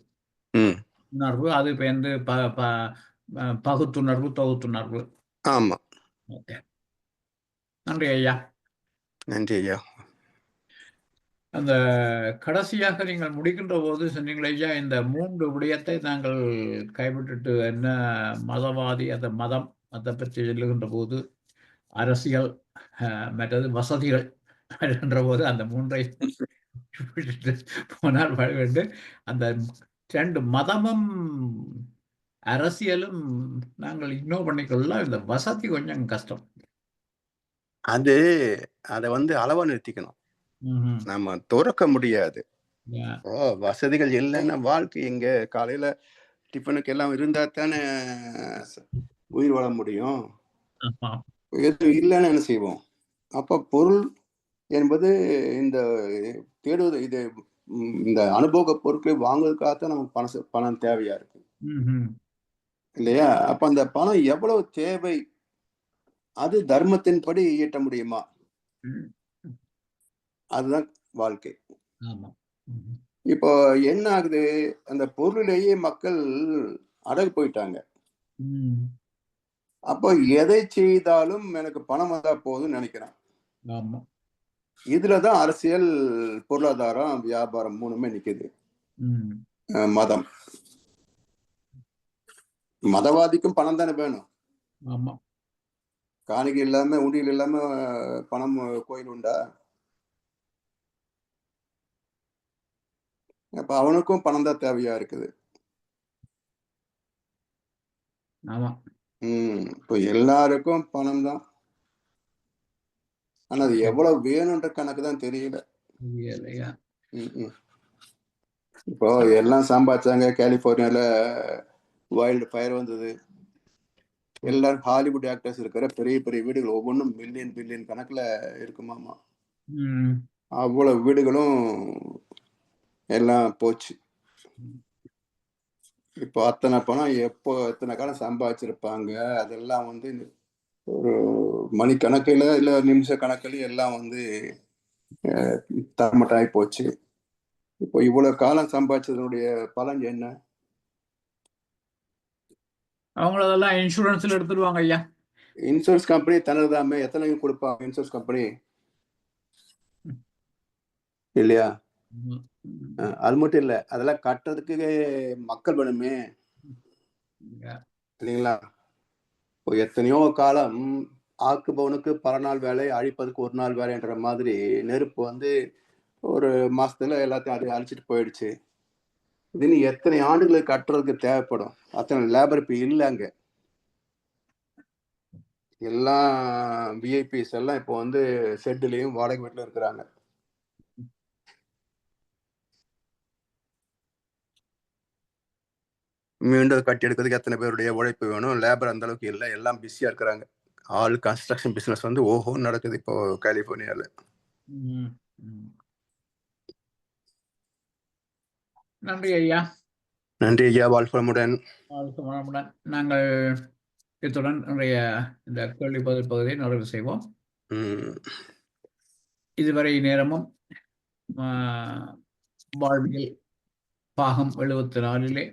உணர்வு அது பகுத்துணர்வு, தொகுத்துணர்வு. ஆமா. ஓகே. நன்றி ஐயா. நன்றி ஐயா. அந்த கடைசியாக நீங்கள் முடிக்கின்ற போது சொன்னீங்களே ஐயா, இந்த 3 விடயத்தை நாங்கள் கைவிட்டுட்டு என்ன மதவாதி, அந்த மதம் அதை பற்றி சொல்லுகின்ற போது அரசியல், மற்றது வசதிகள் என்ற போது அந்த 3ஐ விட்டுட்டு போனால் வேண்டும். அந்த 2 மதமும் அரசியலும் நாங்கள் இக்னோர் பண்ணிக்கொள்ளலாம். இந்த வசதி கொஞ்சம் கஷ்டம். அது அதை அளவா நிறுத்திக்கணும். நம்ம துறக்க முடியாது. வசதிகள் இல்லைன்னா வாழ்க்கை எங்க? காலையில டிஃபனுக்கு எல்லாம் இருந்தா தானே உயிர் வாழ முடியும். எதுவும் இல்லைன்னு என்ன செய்வோம்? அப்ப பொருள் என்பது இந்த தேடுவது, இது இந்த அனுபவ பொருட்களை வாங்குவதற்காகத்தான் நமக்கு பணம் தேவையா இருக்கு இல்லையா? அப்ப அந்த பணம் எவ்வளவு தேவை, அது தர்மத்தின்படி ஈட்ட முடியுமா? அதுதான் வாழ்க்கை. இப்போ என்ன ஆகுது, அந்த பொருளிலேயே மக்கள் அடகு போயிட்டாங்க. அப்போ எதை செய்தாலும் எனக்கு பணம் வந்தா போதும் நினைக்கிறான். இதுலதான் அரசியல், பொருளாதாரம், வியாபாரம் மூணுமே நிக்குது. மதம், மதவாதிக்கும் பணம் தானே வேணும். காணிக்கை இல்லாம, உண்டியல் இல்லாம பணம் கோயில் உண்டா? அப்ப அவனுக்கும் பணம் தான் தேவையா இருக்குது. இப்போ எல்லாருக்கும் பணம் தான். ஆனா அது எவ்வளவு வேணும்ன்ற கணக்கு தான் தெரியல. இப்போ எல்லாம் சம்பாதிச்சாங்க. கலிபோர்னியால வைல்டு ஃபயர் வந்தது. எல்லாரும் ஹாலிவுட் ஆக்டர்ஸ் இருக்கிற பெரிய பெரிய வீடுகள் ஒவ்வொன்றும் பில்லியன் கணக்குல இருக்குமாமா. அவ்வளவு வீடுகளும் எல்லாம் போச்சு. இப்போ அத்தனை பணம் எப்போ எத்தனை காலம் சம்பாதிச்சிருப்பாங்க, அதெல்லாம் ஒரு மணிக்கணக்கில் இல்லை நிமிஷ கணக்கில் எல்லாம் தரமட்டாகி போச்சு. இப்போ இவ்வளவு காலம் சம்பாதிச்சதனுடைய பலன் என்ன? அவங்களதெல்லாம் இன்சூரன்ஸ்ல எடுத்துடுவாங்க ஐயா. இன்சூரன்ஸ் கம்பெனி தனதாமே எத்தனை கொடுப்பாங்க இன்சூரன்ஸ் கம்பெனி இல்லையா? அது மட்டும் இல்ல, அதெல்லாம் கட்டுறதுக்கு மக்கள் வேணுமே. இல்லைங்களா? இப்போ எத்தனையோ காலம் ஆக்குபவனுக்கு பல நாள் வேலை, அழிப்பதற்கு ஒரு நாள் வேலைன்ற மாதிரி நெருப்பு வந்து ஒரு மாசத்துல எல்லாத்தையும் அது அழிச்சிட்டு போயிடுச்சு. இது எத்தனை ஆண்டுகளுக்கு கட்டுறதுக்கு தேவைப்படும்? அத்தனை லேபர் இப்ப இல்ல அங்க. எல்லாம் விஐபிஸ் எல்லாம் இப்போ வந்து ஷெட்லயும் வாடகை வீட்டுல இருக்கிறாங்க. மீண்டும் கட்டி எடுக்கிறதுக்கு எத்தனை பேருடைய உழைப்பு வேணும்? லேபர் அந்த அளவுக்கு இல்லை, எல்லாம் பிஸியா இருக்கிறாங்க. ஆல் கன்ஸ்ட்ரக்ஷன் பிசினஸ் வந்து ஓஹோ நடக்குது இப்போ கலிபோர்னியால. நன்றி ஐயா. நன்றி ஐயா, வாழ்வளமுடன். வணக்கமுடன். நாங்கள் இத்துடன் இன்றைய இந்த கேள்வி பதில் பகுதியை நிறைவு செய்வோம். இதுவரை நேரமும் வாழ்வியல் பாகம் 74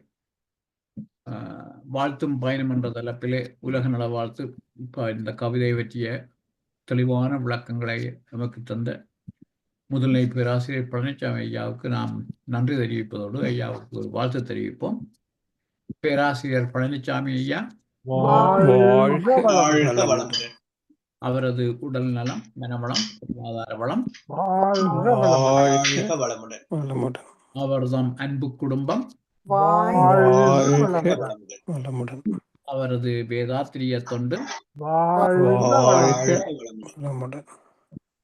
வாழ்த்தும் பயணம் என்ற தலைப்பிலே உலக நல வாழ்த்து இந்த கவிதையை பற்றிய தெளிவான விளக்கங்களை நமக்கு தந்த முதல்நிலை பேராசிரியர் பழனிசாமி ஐயாவுக்கு நாம் நன்றி தெரிவிப்பதோடு ஐயாவுக்கு ஒரு வாழ்த்து தெரிவிப்போம். பேராசிரியர் பழனிசாமி ஐயா அவரது உடல் நலம், மனவளம், பொருளாதார வளம், அவர்தம் அன்பு குடும்பம், அவரது வேதாத்திரிய தொண்டு